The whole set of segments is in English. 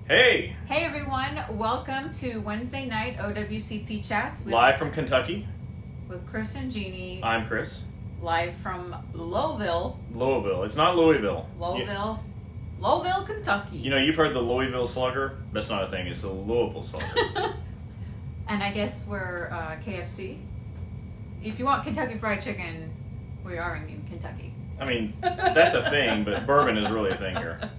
Hey! Hey everyone, welcome to Wednesday night OWCP Chats Live from Kentucky. with Chris and Gini. I'm Chris. Live from Louisville. It's not Louisville. Louisville, Kentucky. You know, you've heard the Louisville Slugger. That's not a thing. It's the Louisville Slugger. And I guess we're KFC. If you want Kentucky Fried Chicken, we are in Kentucky. I mean, that's a thing, but bourbon is really a thing here.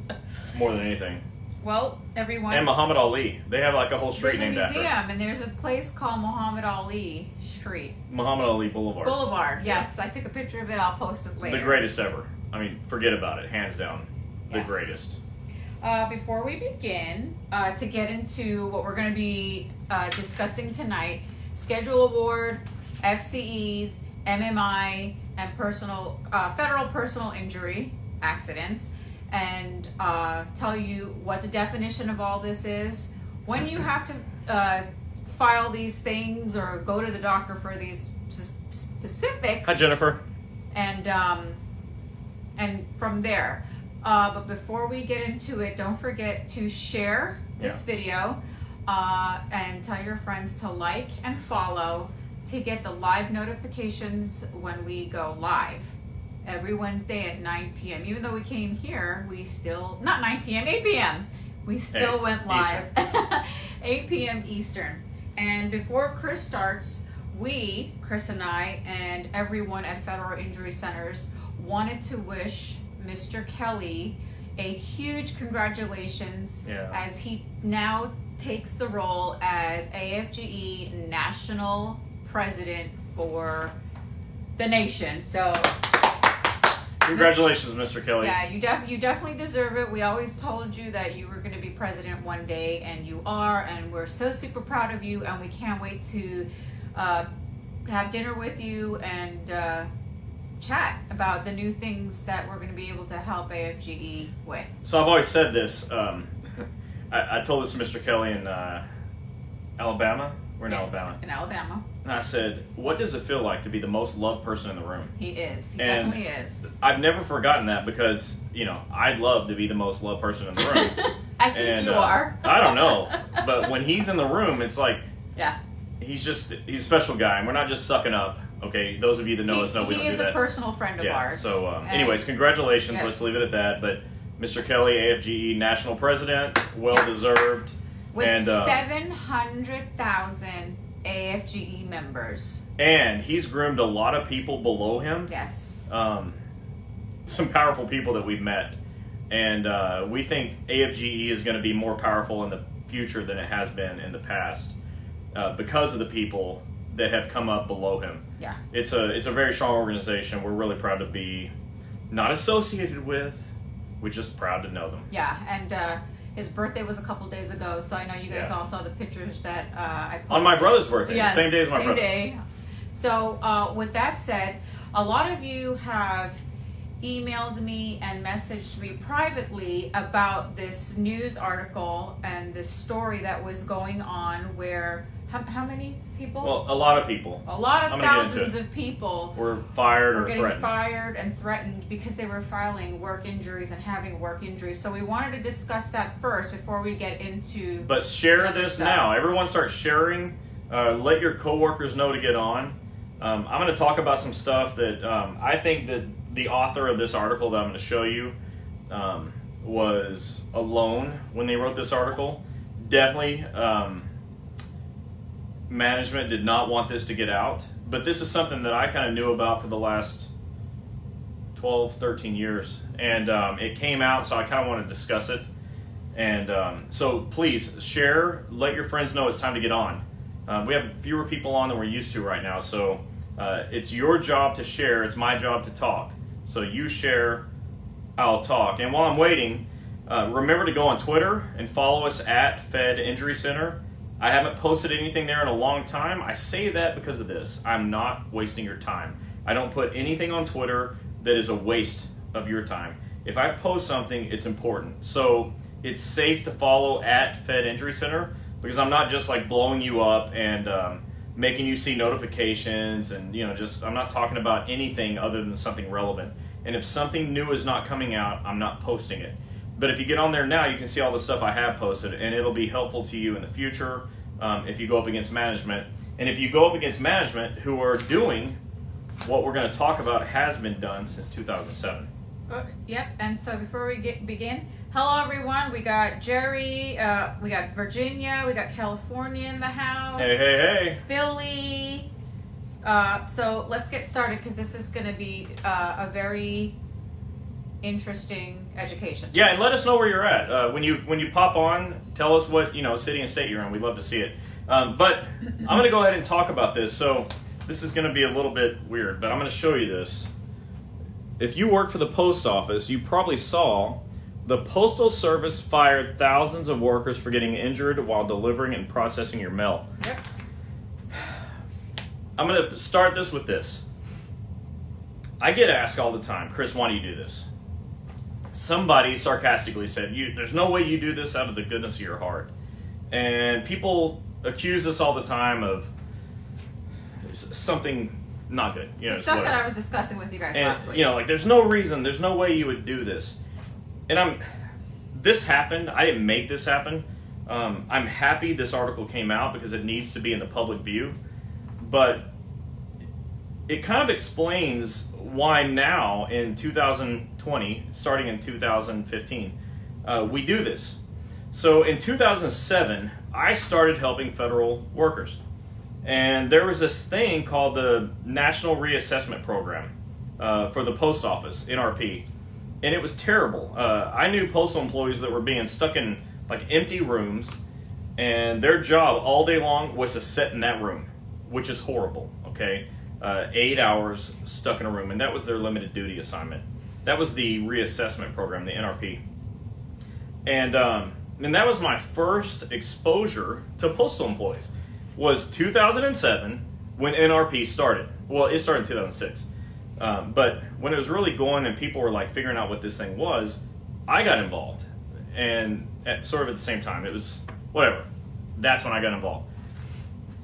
More than anything. Well, everyone. And Muhammad Ali. They have like a whole street named after it. There's a museum, and there's a place called Muhammad Ali Street. Muhammad Ali Boulevard. Yes. I took a picture of it. I'll post it later. The greatest ever. I mean, forget about it. Hands down. The Yes. greatest. Before we begin, to get into what we're going to be discussing tonight, Schedule Award, FCEs, MMI, and federal personal injury accidents, and tell you what the definition of all this is, when you have to file these things or go to the doctor for these specifics. Hi, Jennifer. And from there. But before we get into it, don't forget to share this video and tell your friends to like and follow to get the live notifications when we go live every Wednesday at 9 p.m. Even though we came here, we still, not 9 p.m., 8 p.m. We still went live. 8 p.m. Eastern. And before Chris starts, Chris and I, and everyone at Federal Injury Centers wanted to wish Mr. Kelly a huge congratulations as he now takes the role as AFGE National President for the nation. So congratulations, Mr. Kelly. Yeah, you definitely deserve it. We always told you that you were going to be president one day, and you are, and we're so super proud of you, and we can't wait to have dinner with you and chat about the new things that we're going to be able to help AFGE with. So I've always said this. I told this to Mr. Kelly in Alabama. We're in Alabama. In Alabama. And I said, what does it feel like to be the most loved person in the room? He is. He definitely is. I've never forgotten that because, I'd love to be the most loved person in the room. I think you are. I don't know. But when he's in the room, it's like, he's a special guy. And we're not just sucking up. Okay, those of you that know us know we don't do that. He is a personal friend of ours. So, anyways, congratulations. Let's leave it at that. But Mr. Kelly, AFGE National President, well-deserved. With 700,000 AFGE members. And he's groomed a lot of people below him. Yes. Some powerful people that we've met. And we think AFGE is going to be more powerful in the future than it has been in the past because of the people that have come up below him. Yeah. It's a very strong organization. We're really proud to be not associated with. We're just proud to know them. Yeah, and his birthday was a couple days ago, so I know you guys all saw the pictures that I posted. On my brother's birthday, yes, the same day as my brother. Same day. So with that said, a lot of you have emailed me and messaged me privately about this news article and this story that was going on where how many people? Well, a lot of people. A lot of thousands of people were fired or getting threatened. fired and threatened because they were filing work injuries and having work injuries. So we wanted to discuss that first before we get into. But share this now. Everyone start sharing. Let your coworkers know to get on. I'm going to talk about some stuff that I think that the author of this article that I'm going to show you was alone when they wrote this article. Definitely. Management did not want this to get out, but this is something that I kind of knew about for the last 12, 13 years, and it came out, so I kind of want to discuss it. And so please share, let your friends know it's time to get on. We have fewer people on than we're used to right now, so it's your job to share, it's my job to talk. So you share, I'll talk. And while I'm waiting, remember to go on Twitter and follow us at Fed Injury Center. I haven't posted anything there in a long time. I say that because of this. I'm not wasting your time. I don't put anything on Twitter that is a waste of your time. If I post something, it's important. So it's safe to follow at Fed Injury Center because I'm not just like blowing you up and making you see notifications and I'm not talking about anything other than something relevant. And if something new is not coming out, I'm not posting it. But if you get on there now, you can see all the stuff I have posted, and it'll be helpful to you in the future if you go up against management. And if you go up against management who are doing what we're going to talk about has been done since 2007. Yep, and so before we begin, hello everyone. We got Jerry, we got Virginia, we got California in the house. Hey. Philly. So let's get started because this is going to be a very interesting education. Yeah, and let us know where you're at. When you pop on, tell us what city and state you're in. We'd love to see it. But I'm going to go ahead and talk about this. So this is going to be a little bit weird, but I'm going to show you this. If you work for the post office, you probably saw the Postal Service fired thousands of workers for getting injured while delivering and processing your mail. Yep. I'm going to start this with this. I get asked all the time, Chris, why do you do this? Somebody sarcastically said, there's no way you do this out of the goodness of your heart. And people accuse us all the time of something not good. Stuff that I was discussing with you guys last week. Like there's no reason, there's no way you would do this. And this happened. I didn't make this happen. I'm happy this article came out because it needs to be in the public view. But it kind of explains why now in 2020, starting in 2015, we do this. So in 2007, I started helping federal workers. And there was this thing called the National Reassessment Program for the post office, NRP. And it was terrible. I knew postal employees that were being stuck in like empty rooms, and their job all day long was to sit in that room, which is horrible, okay? 8 hours stuck in a room, and that was their limited duty assignment. That was the reassessment program, the NRP. And that was my first exposure to postal employees. Was 2007 when NRP started. Well, it started in 2006. But when it was really going and people were like figuring out what this thing was, I got involved. And sort of at the same time, it was whatever. That's when I got involved.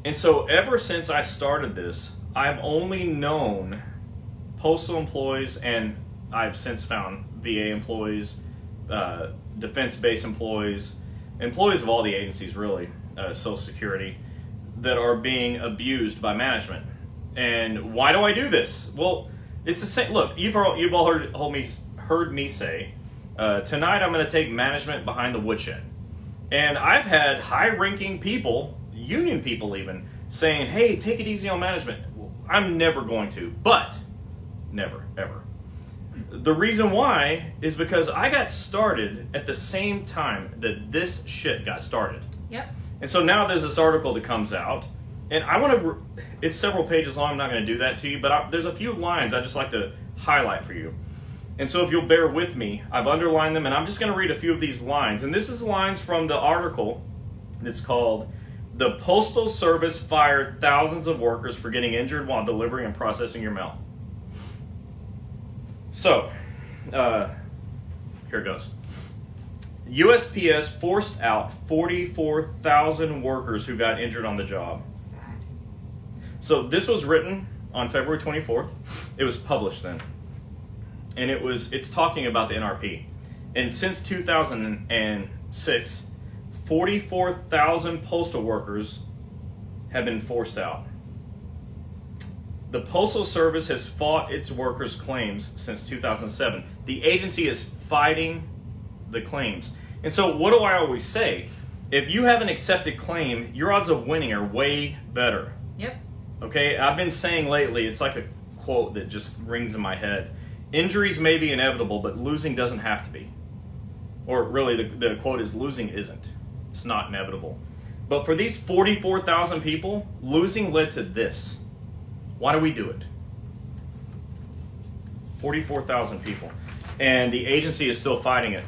And so ever since I started this, I've only known postal employees, and I've since found VA employees, defense-based employees of all the agencies really, Social Security, that are being abused by management. And why do I do this? Well, it's the same. Look, you've all heard me say, tonight I'm going to take management behind the woodshed. And I've had high-ranking people, union people even, saying, hey, take it easy on management. Well, I'm never going to, but never, ever. The reason why is because I got started at the same time that this shit got started. Yep. And so now there's this article that comes out, and I want to, it's several pages long, I'm not going to do that to you, but there's a few lines I'd just like to highlight for you. And so if you'll bear with me, I've underlined them, and I'm just going to read a few of these lines. And this is lines from the article that's called, "The Postal Service Fired Thousands of Workers for Getting Injured While Delivering and Processing Your Mail." So, here it goes. USPS forced out 44,000 workers who got injured on the job. Sad. So this was written on February 24th. It was published then. And it's talking about the NRP. And since 2006, 44,000 postal workers have been forced out. The Postal Service has fought its workers' claims since 2007. The agency is fighting the claims. And so what do I always say? If you have an accepted claim, your odds of winning are way better. Yep. Okay, I've been saying lately, it's like a quote that just rings in my head. Injuries may be inevitable, but losing doesn't have to be. Or really, the quote is, losing isn't. It's not inevitable. But for these 44,000 people, losing led to this. Why do we do it? 44,000 people. And the agency is still fighting it.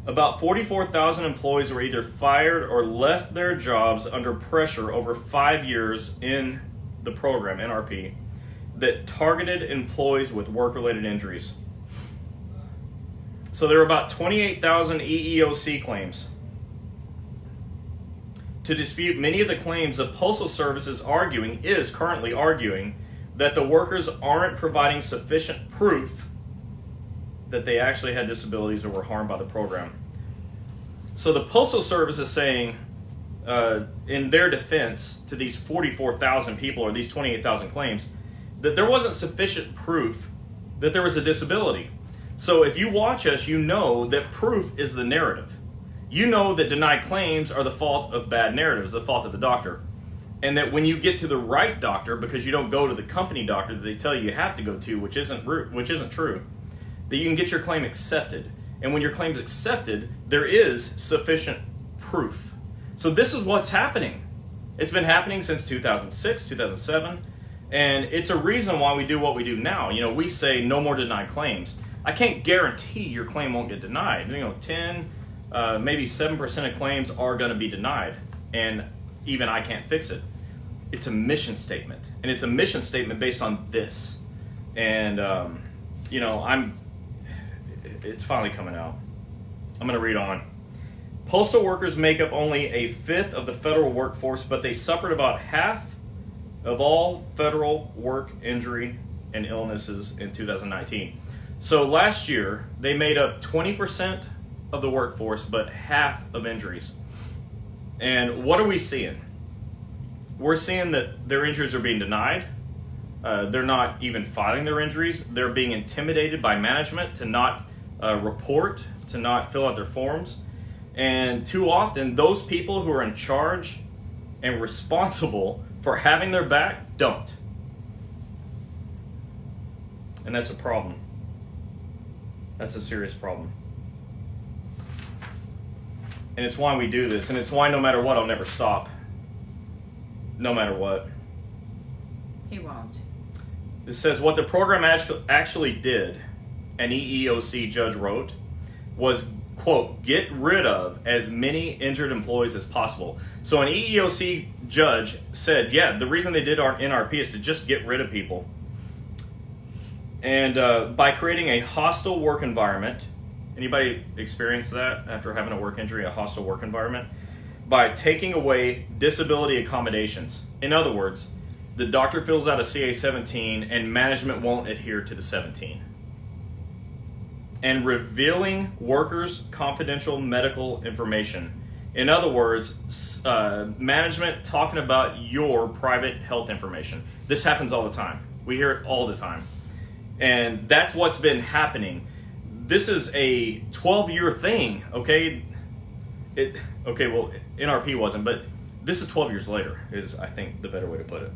About 44,000 employees were either fired or left their jobs under pressure over 5 years in the program, NRP, that targeted employees with work-related injuries. So there are about 28,000 EEOC claims. To dispute many of the claims, the Postal Service is currently arguing, that the workers aren't providing sufficient proof that they actually had disabilities or were harmed by the program. So the Postal Service is saying, in their defense to these 44,000 people or these 28,000 claims, that there wasn't sufficient proof that there was a disability. So if you watch us, you know that proof is the narrative. You know that denied claims are the fault of bad narratives, the fault of the doctor. And that when you get to the right doctor, because you don't go to the company doctor that they tell you have to go to, which isn't true, that you can get your claim accepted. And when your claim's accepted, there is sufficient proof. So this is what's happening. It's been happening since 2006, 2007, and it's a reason why we do what we do now. You know, we say no more denied claims. I can't guarantee your claim won't get denied. You know, 10, maybe 7% of claims are going to be denied, and even I can't fix it. It's a mission statement, and it's a mission statement based on this. And, you know, it's finally coming out. I'm going to read on. Postal workers make up only a fifth of the federal workforce, but they suffered about half of all federal work injury and illnesses in 2019. So last year, they made up 20% of the workforce, but half of injuries. And what are we seeing? We're seeing that their injuries are being denied. They're not even filing their injuries. They're being intimidated by management to not report, to not fill out their forms. And too often, those people who are in charge and responsible for having their back don't. And that's a problem. That's a serious problem. And it's why we do this. And it's why no matter what, I'll never stop. No matter what. He won't. It says what the program actually did, an EEOC judge wrote, was, quote, get rid of as many injured employees as possible. So an EEOC judge said, yeah, the reason they did our NRP is to just get rid of people. And by creating a hostile work environment, anybody experience that after having a work injury, a hostile work environment? By taking away disability accommodations. In other words, the doctor fills out a CA-17 and management won't adhere to the 17. And revealing workers' confidential medical information. In other words, management talking about your private health information. This happens all the time. We hear it all the time. And that's what's been happening. This is a 12-year thing, okay? Well, NRP wasn't, but this is 12 years later, is I think the better way to put it.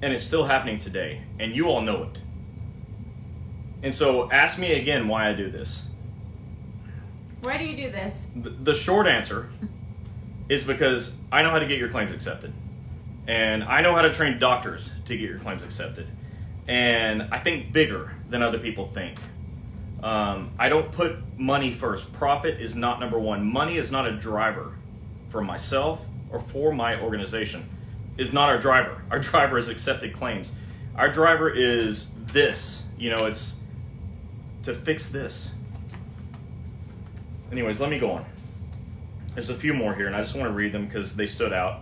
And it's still happening today, and you all know it. And so ask me again why I do this. Why do you do this? The short answer is because I know how to get your claims accepted. And I know how to train doctors to get your claims accepted. And I think bigger than other people think. I don't put money first. Profit is not number one. Money is not a driver for myself or for my organization. Is not our driver. Our driver is accepted claims. Our driver is this. You know, it's to fix this. Anyways, let me go on. There's a few more here, and I just want to read them because they stood out.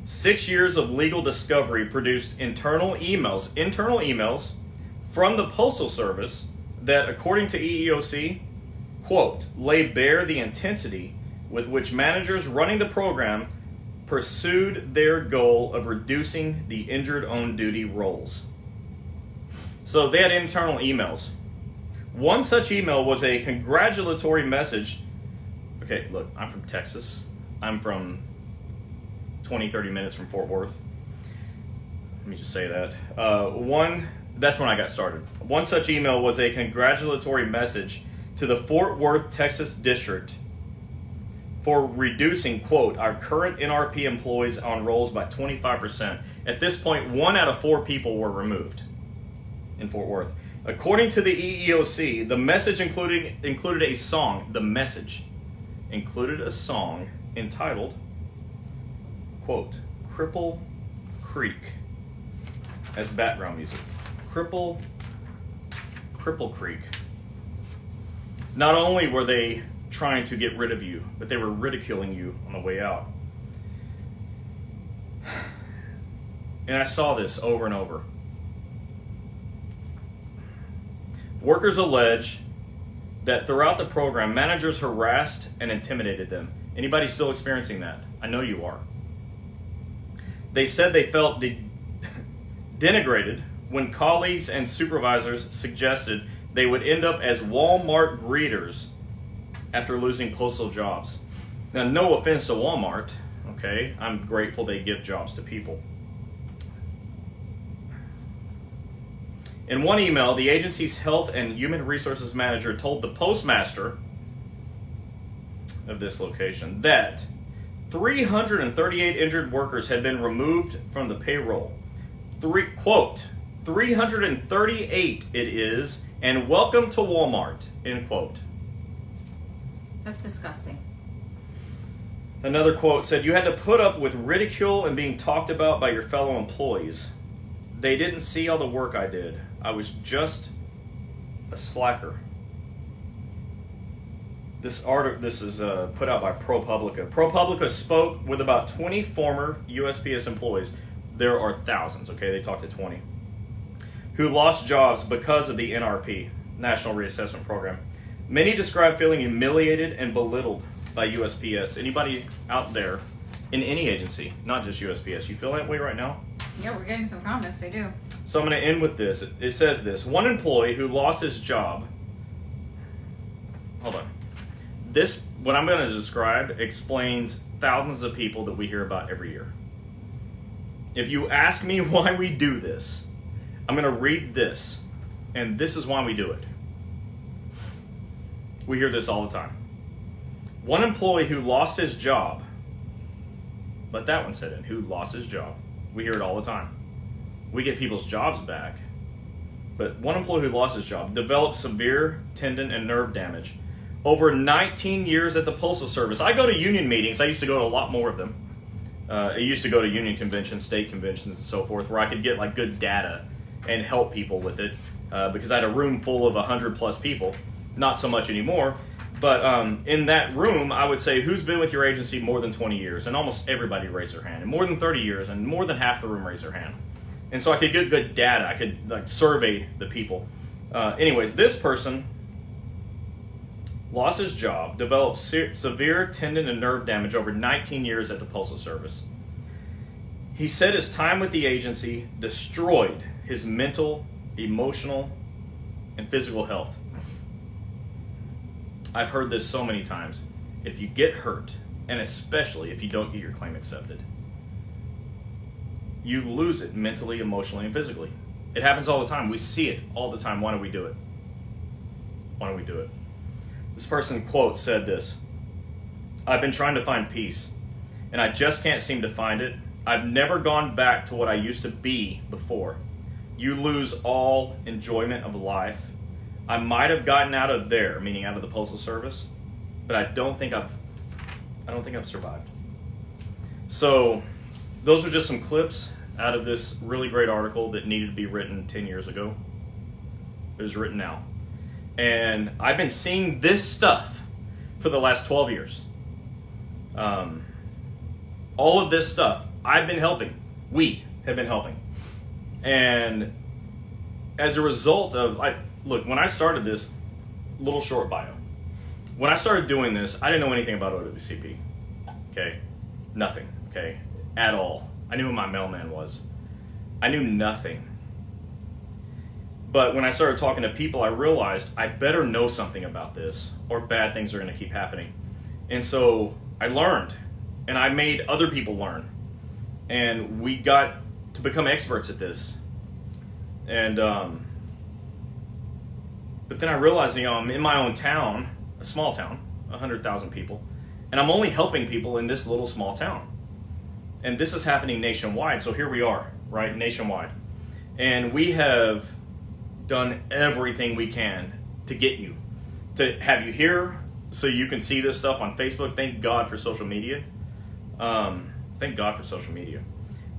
6 years of legal discovery produced internal emails from the Postal Service that, according to EEOC, quote, lay bare the intensity with which managers running the program pursued their goal of reducing the injured on-duty roles. So they had internal emails. One such email was a congratulatory message. Okay, look, I'm from Texas. I'm from 20-30 minutes from Fort Worth. Let me just say that. That's when I got started. One such email was a congratulatory message to the Fort Worth, Texas district for reducing, quote, our current NRP employees on rolls by 25%. At this point, 1 out of 4 people were removed in Fort Worth. According to the EEOC, the message included a song. The message included a song entitled, quote, Cripple Creek, as background music. Cripple Creek. Not only were they trying to get rid of you, but they were ridiculing you on the way out. And I saw this over and over. Workers allege that throughout the program, managers harassed and intimidated them. Anybody still experiencing that? I know you are. They said they felt denigrated when colleagues and supervisors suggested they would end up as Walmart greeters after losing postal jobs. Now, no offense to Walmart, okay? I'm grateful they give jobs to people. In one email, the agency's health and human resources manager told the postmaster of this location that 338 injured workers had been removed from the payroll. Quote, 338 it is, and welcome to Walmart, end quote. That's disgusting. Another quote said, you had to put up with ridicule and being talked about by your fellow employees. They didn't see all the work I did. I was just a slacker. This is put out by ProPublica. ProPublica spoke with about 20 former USPS employees. There are thousands, okay? They talked to 20. Who lost jobs because of the NRP, National Reassessment Program. Many describe feeling humiliated and belittled by USPS. Anybody out there in any agency, not just USPS, you feel that way right now? Yeah, we're getting some comments. They do. So I'm going to end with this. It says this. One employee who lost his job. Hold on. This, what I'm going to describe, explains thousands of people that we hear about every year. If you ask me why we do this, I'm going to read this, and this is why we do it. We hear this all the time. One employee who lost his job, let that one sit in, who lost his job. We hear it all the time. We get people's jobs back. But one employee who lost his job developed severe tendon and nerve damage. Over 19 years at the Postal Service. I go to union meetings. I used to go to a lot more of them. I used to go to union conventions, state conventions, and so forth, where I could get like good data and help people with it. Because I had a room full of 100 plus people. Not so much anymore. But in that room, I would say, who's been with your agency more than 20 years? And almost everybody raised their hand. And more than 30 years, and more than half the room raised their hand. And so I could get good data. I could like survey the people. Anyways, this person lost his job, developed severe tendon and nerve damage over 19 years at the Postal Service. He said his time with the agency destroyed his mental, emotional, and physical health. I've heard this so many times. If you get hurt, and especially if you don't get your claim accepted, you lose it mentally, emotionally, and physically. It happens all the time. We see it all the time. Why do we do it? Why do we do it? This person, quote, said this. I've been trying to find peace, and I just can't seem to find it. I've never gone back to what I used to be before. You lose all enjoyment of life. I might have gotten out of there, meaning out of the Postal Service, but I don't think I've survived. So those are just some clips out of this really great article that needed to be written 10 years ago. It was written now. And I've been seeing this stuff for the last 12 years. All of this stuff, I've been helping. We have been helping. And as a result of, look, when I started this little short bio, when I started doing this, I didn't know anything about OWCP. Okay? Nothing. Okay? At all. I knew who my mailman was. I knew nothing. But when I started talking to people, I realized I better know something about this or bad things are going to keep happening. And so I learned, and I made other people learn. And we got to become experts at this. And, but then I realized, I'm in my own town, a small town, 100,000 people, and I'm only helping people in this little small town. And this is happening nationwide, so here we are, right, nationwide. And we have done everything we can to get you, to have you here so you can see this stuff on Facebook. Thank God for social media. Thank God for social media.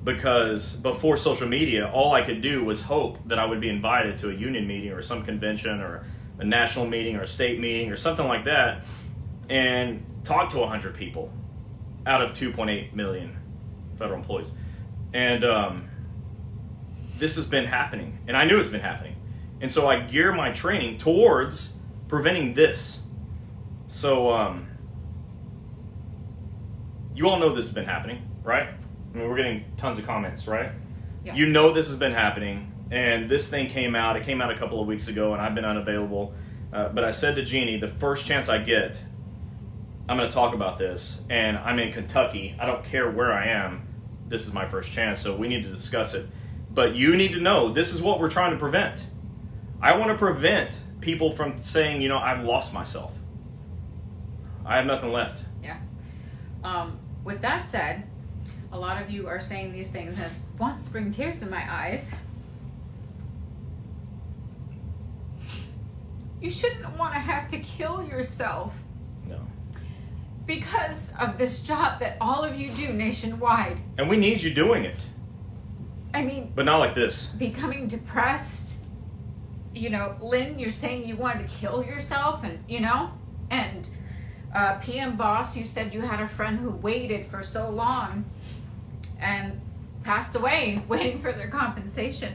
Because before social media, all I could do was hope that I would be invited to a union meeting or some convention or a national meeting or a state meeting or something like that and talk to 100 people out of 2.8 million federal employees. And this has been happening. And I knew it's been happening. And so I gear my training towards preventing this. So you all know this has been happening, right? I mean, we're getting tons of comments, right? Yeah. You know this has been happening, and this thing came out. It came out a couple of weeks ago, and I've been unavailable. But I said to Gini, the first chance I get, I'm going to talk about this. And I'm in Kentucky. I don't care where I am. This is my first chance, so we need to discuss it. But you need to know this is what we're trying to prevent. I want to prevent people from saying, you know, I've lost myself. I have nothing left. Yeah. With that said, a lot of you are saying these things as wants to bring tears in my eyes. You shouldn't want to have to kill yourself. No. Because of this job that all of you do nationwide. And we need you doing it. I mean, but not like this. Becoming depressed. You know, Lynn, you're saying you wanted to kill yourself, and you know, and PM Boss, you said you had a friend who waited for so long and passed away waiting for their compensation.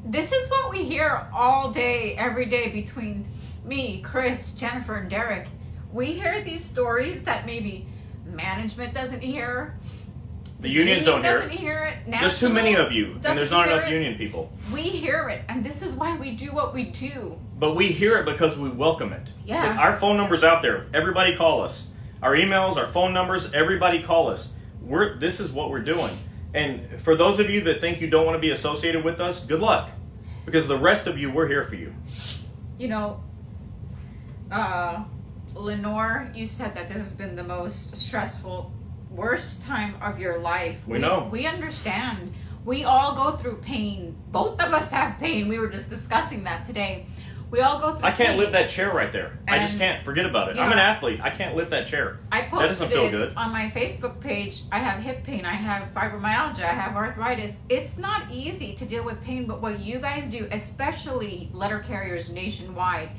This is what we hear all day, every day between me, Chris, Jennifer, and Derek. We hear these stories that maybe management doesn't hear. The unions don't hear it. There's too many of you, and there's not enough union people. We hear it, and this is why we do what we do. But we hear it because we welcome it. Yeah. Like, our phone number's out there. Everybody call us. Our emails, our phone numbers, everybody call us. This is what we're doing. And for those of you that think you don't want to be associated with us, good luck. Because the rest of you, we're here for you. You know, Lenore, you said that this has been the most stressful, worst time of your life. We know. We understand. We all go through pain. Both of us have pain. We were just discussing that today. We all go through I can't pain. lift that chair right there. I just can't. Forget about it. I'm an athlete. I can't lift that chair. I That posted doesn't feel it good. on my Facebook page. I have hip pain. I have fibromyalgia. I have arthritis. It's not easy to deal with pain, but what you guys do, especially letter carriers nationwide,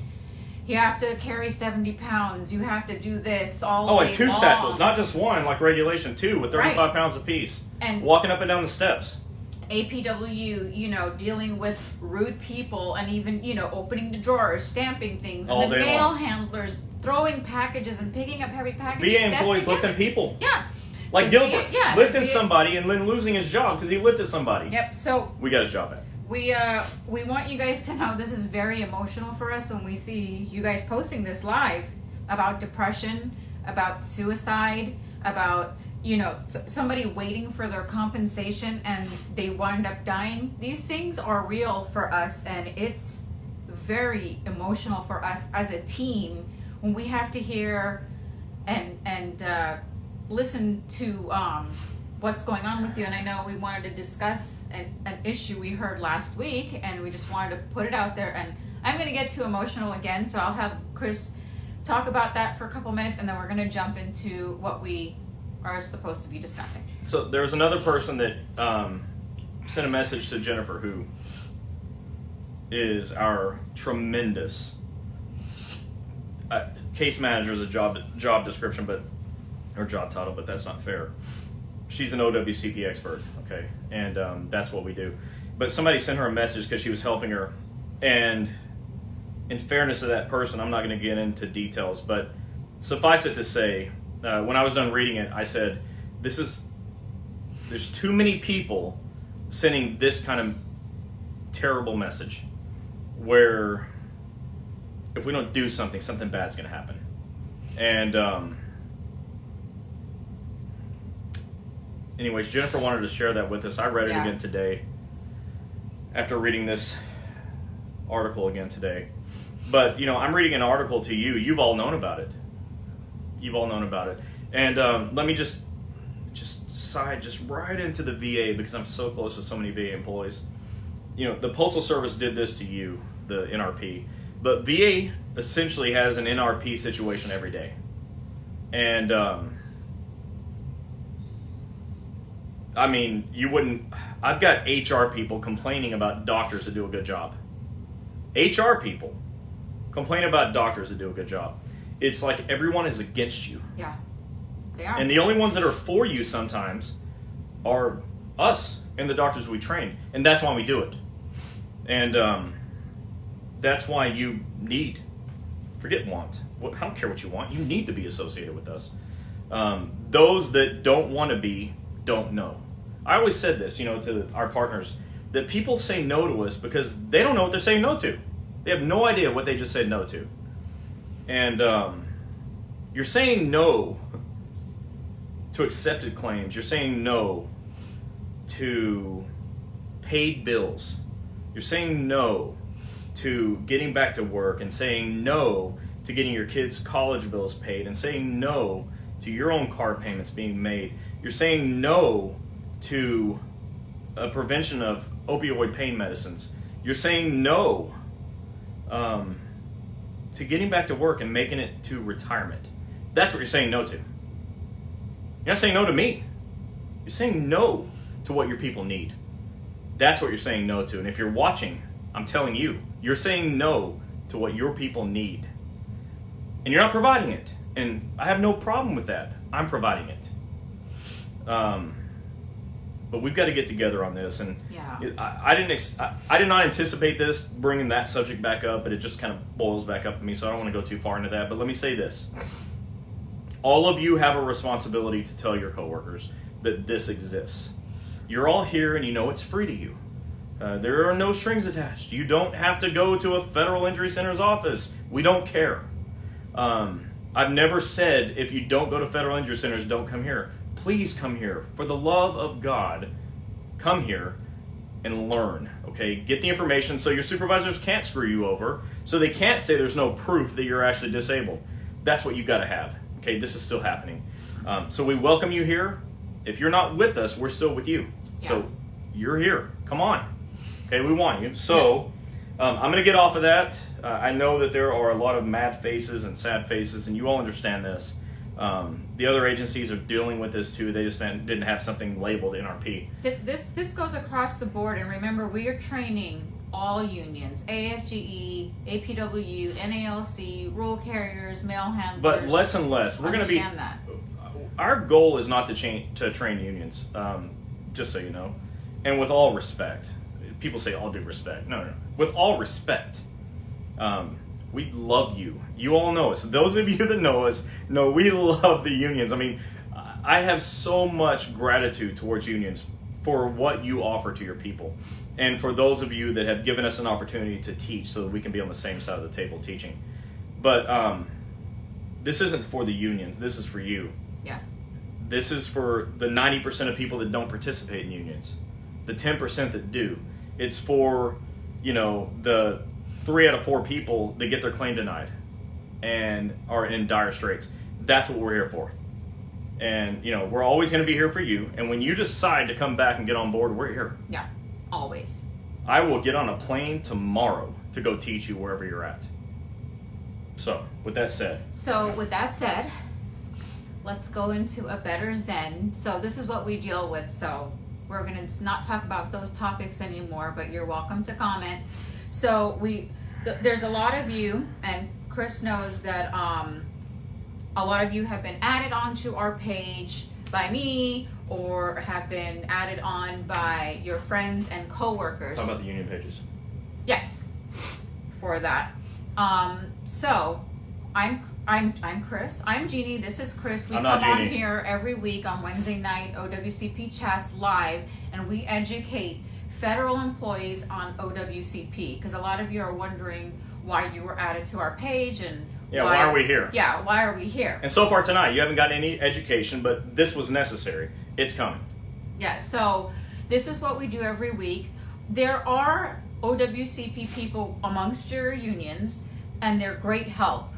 you have to carry 70 pounds. You have to do this all day and 2 long. satchels, not just one, like regulation 2 with 35 pounds apiece. And walking up and down the steps. APW, you know, dealing with rude people, and even, you know, opening the drawers, stamping things, and all the day mail long. handlers throwing packages and picking up heavy packages. VA employees lifting people. Yeah. Like Gilbert, lifting VA somebody and then losing his job because he lifted somebody. Yep, so we got his job back. We want you guys to know this is very emotional for us when we see you guys posting this live about depression, about suicide, about, you know, somebody waiting for their compensation and they wind up dying. These things are real for us, and it's very emotional for us as a team when we have to hear and listen to what's going on with you. And I know we wanted to discuss an issue we heard last week, and we just wanted to put it out there. And I'm going to get too emotional again, so I'll have Chris talk about that for a couple minutes, and then we're going to jump into what we are supposed to be discussing. So there's another person that sent a message to Jennifer, who is our tremendous case manager is a job description, or job title, but that's not fair. She's an OWCP expert, okay, and that's what we do. But somebody sent her a message because she was helping her, and in fairness to that person, I'm not going to get into details, but suffice it to say, when I was done reading it, I said, there's too many people sending this kind of terrible message where if we don't do something, something bad's going to happen. And anyways, Jennifer wanted to share that with us. I read it again today after reading this article again today. But, you know, I'm reading an article to you. You've all known about it. And let me just side just right into the VA, because I'm so close to so many VA employees. You know, the Postal Service did this to you, the NRP. But VA essentially has an NRP situation every day. And, I mean, I've got HR people complaining about doctors that do a good job. HR people complain about doctors that do a good job. It's like everyone is against you. Yeah, they are. And the only ones that are for you sometimes are us and the doctors we train. And that's why we do it. And That's why you need, forget want. I don't care what you want. You need to be associated with us. Those that don't want to be, don't know. I always said this, to our partners, that people say no to us because they don't know what they're saying no to. They have no idea what they just said no to. And you're saying no to accepted claims. You're saying no to paid bills. You're saying no to getting back to work, and saying no to getting your kids' college bills paid, and saying no to your own car payments being made. You're saying no to a prevention of opioid pain medicines. You're saying no to getting back to work and making it to retirement. That's what you're saying no to. You're not saying no to me. You're saying no to what your people need. That's what you're saying no to. And if you're watching, I'm telling you, you're saying no to what your people need. And you're not providing it. And I have no problem with that. I'm providing it. But we've got to get together on this. And I did not anticipate this, bringing that subject back up, but it just kind of boils back up to me, so I don't want to go too far into that. But let me say this. All of you have a responsibility to tell your coworkers that this exists. You're all here and you know it's free to you. There are no strings attached. You don't have to go to a Federal Injury Center's office. We don't care. I've never said if you don't go to Federal Injury Centers, don't come here. Please come here. For the love of God, come here and learn. Okay, get the information so your supervisors can't screw you over, so they can't say there's no proof that you're actually disabled. That's what you got to have. Okay, this is still happening. So we welcome you here. If you're not with us, we're still with you. Yeah. So you're here. Come on. Okay, we want you. So I'm going to get off of that. I know that there are a lot of mad faces and sad faces, and you all understand this. The other agencies are dealing with this too. They just didn't have something labeled NRP. This goes across the board, and remember, we are training all unions: AFGE, APW, NALC, rural carriers, mail handlers. But less and less. We're going to be. That. Our goal is not to train unions. Just so you know, and with all respect. People say all due respect. No. With all respect, we love you. You all know us. Those of you that know us know we love the unions. I mean, I have so much gratitude towards unions for what you offer to your people. And for those of you that have given us an opportunity to teach so that we can be on the same side of the table teaching. But this isn't for the unions. This is for you. Yeah. This is for the 90% of people that don't participate in unions. The 10% that do. It's for, the 3 out of 4 people that get their claim denied and are in dire straits. That's what we're here for. And, we're always going to be here for you. And when you decide to come back and get on board, we're here. Yeah, always. I will get on a plane tomorrow to go teach you wherever you're at. So, with that said, let's go into a better Zen. So this is what we deal with. So we're going to not talk about those topics anymore, but you're welcome to comment. So there's a lot of you, and Chris knows that a lot of you have been added onto our page by me, or have been added on by your friends and coworkers. Talk about the union pages. Yes, for that. So I'm Chris. I'm Gini. This is Chris. We come on here every week on Wednesday night, OWCP Chats Live, and we educate federal employees on OWCP, because a lot of you are wondering why you were added to our page and why are we here? Yeah, why are we here? And so far tonight, you haven't gotten any education, but this was necessary. It's coming. Yeah, so this is what we do every week. There are OWCP people amongst your unions, and they're great help.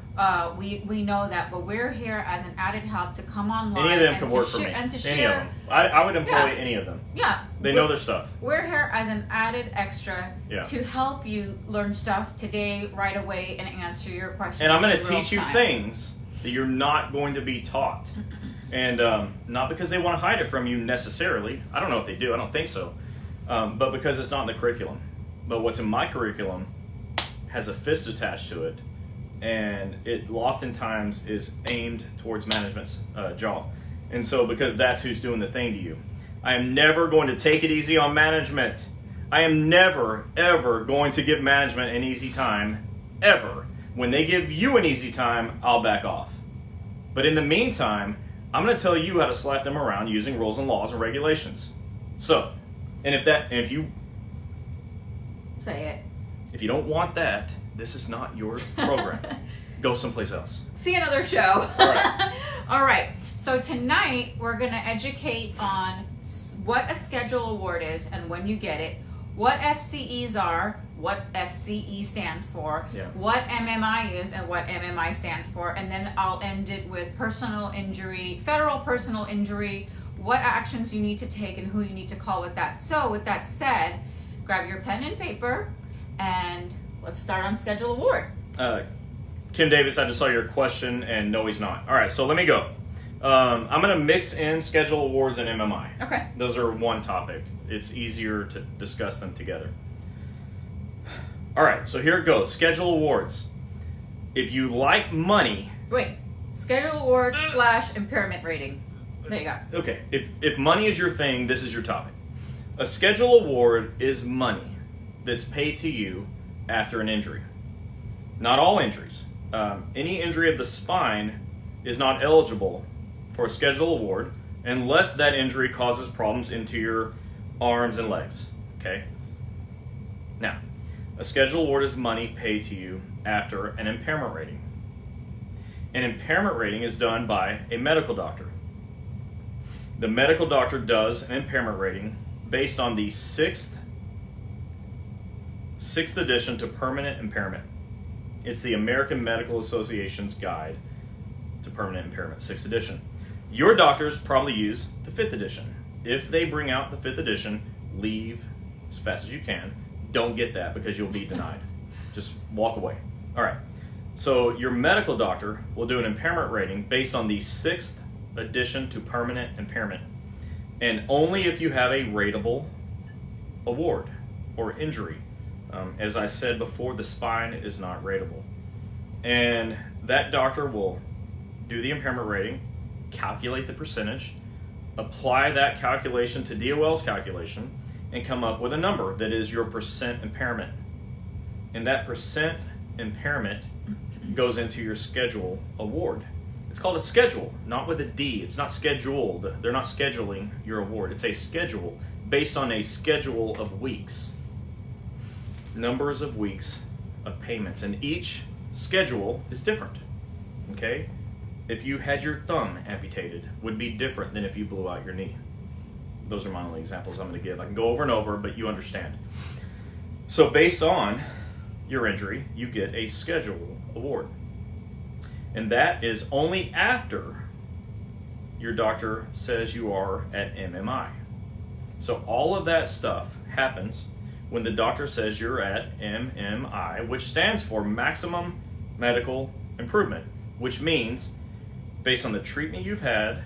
We know that, but we're here as an added help to come online. Any of them can work for me. And to any share. Of them. I would employ any of them. Yeah. They know their stuff. We're here as an added extra to help you learn stuff today, right away, and answer your questions. And I'm going to teach you things that you're not going to be taught. And not because they want to hide it from you necessarily. I don't know if they do. I don't think so. But because it's not in the curriculum. But what's in my curriculum has a fist attached to it. And it oftentimes is aimed towards management's jaw. And so because that's who's doing the thing to you. I am never going to take it easy on management. I am never, ever going to give management an easy time, ever. When they give you an easy time, I'll back off. But in the meantime, I'm going to tell you how to slap them around using rules and laws and regulations. So, if you say it. If you don't want that, this is not your program. Go someplace else. See another show. All right. All right. So tonight we're going to educate on what a schedule award is and when you get it, what FCEs are, what FCE stands for, what MMI is and what MMI stands for, and then I'll end it with personal injury, federal personal injury, what actions you need to take and who you need to call with that. So with that said, grab your pen and paper and let's start on schedule award. Kim Davis, I just saw your question, and no, he's not. All right, so let me go. I'm going to mix in schedule awards and MMI. Okay. Those are one topic. It's easier to discuss them together. All right, so here it goes. Schedule awards. If you like money... Wait. Schedule award / impairment rating. There you go. Okay. If money is your thing, this is your topic. A schedule award is money that's paid to you after an injury. Not all injuries. Any injury of the spine is not eligible for a schedule award unless that injury causes problems into your arms and legs. Okay? Now, a schedule award is money paid to you after an impairment rating. An impairment rating is done by a medical doctor. The medical doctor does an impairment rating based on the sixth edition to permanent impairment. It's the American Medical Association's Guide to Permanent Impairment, 6th edition. Your doctors probably use the 5th edition. If they bring out the 5th edition, leave as fast as you can. Don't get that because you'll be denied. Just walk away. All right. So your medical doctor will do an impairment rating based on the 6th edition to permanent impairment. And only if you have a rateable award or injury. As I said before, the spine is not rateable. And that doctor will do the impairment rating, calculate the percentage, apply that calculation to DOL's calculation, and come up with a number that is your percent impairment. And that percent impairment goes into your schedule award. It's called a schedule, not with a D. It's not scheduled. They're not scheduling your award. It's a schedule based on a schedule of weeks. Numbers of weeks of payments, and each schedule is different. Okay? If you had your thumb amputated, would be different than if you blew out your knee. Those are my only examples I'm going to give. I can go over and over, but you understand. So based on your injury, you get a schedule award. And that is only after your doctor says you are at MMI. So all of that stuff happens when the doctor says you're at MMI, which stands for Maximum Medical Improvement, which means based on the treatment you've had,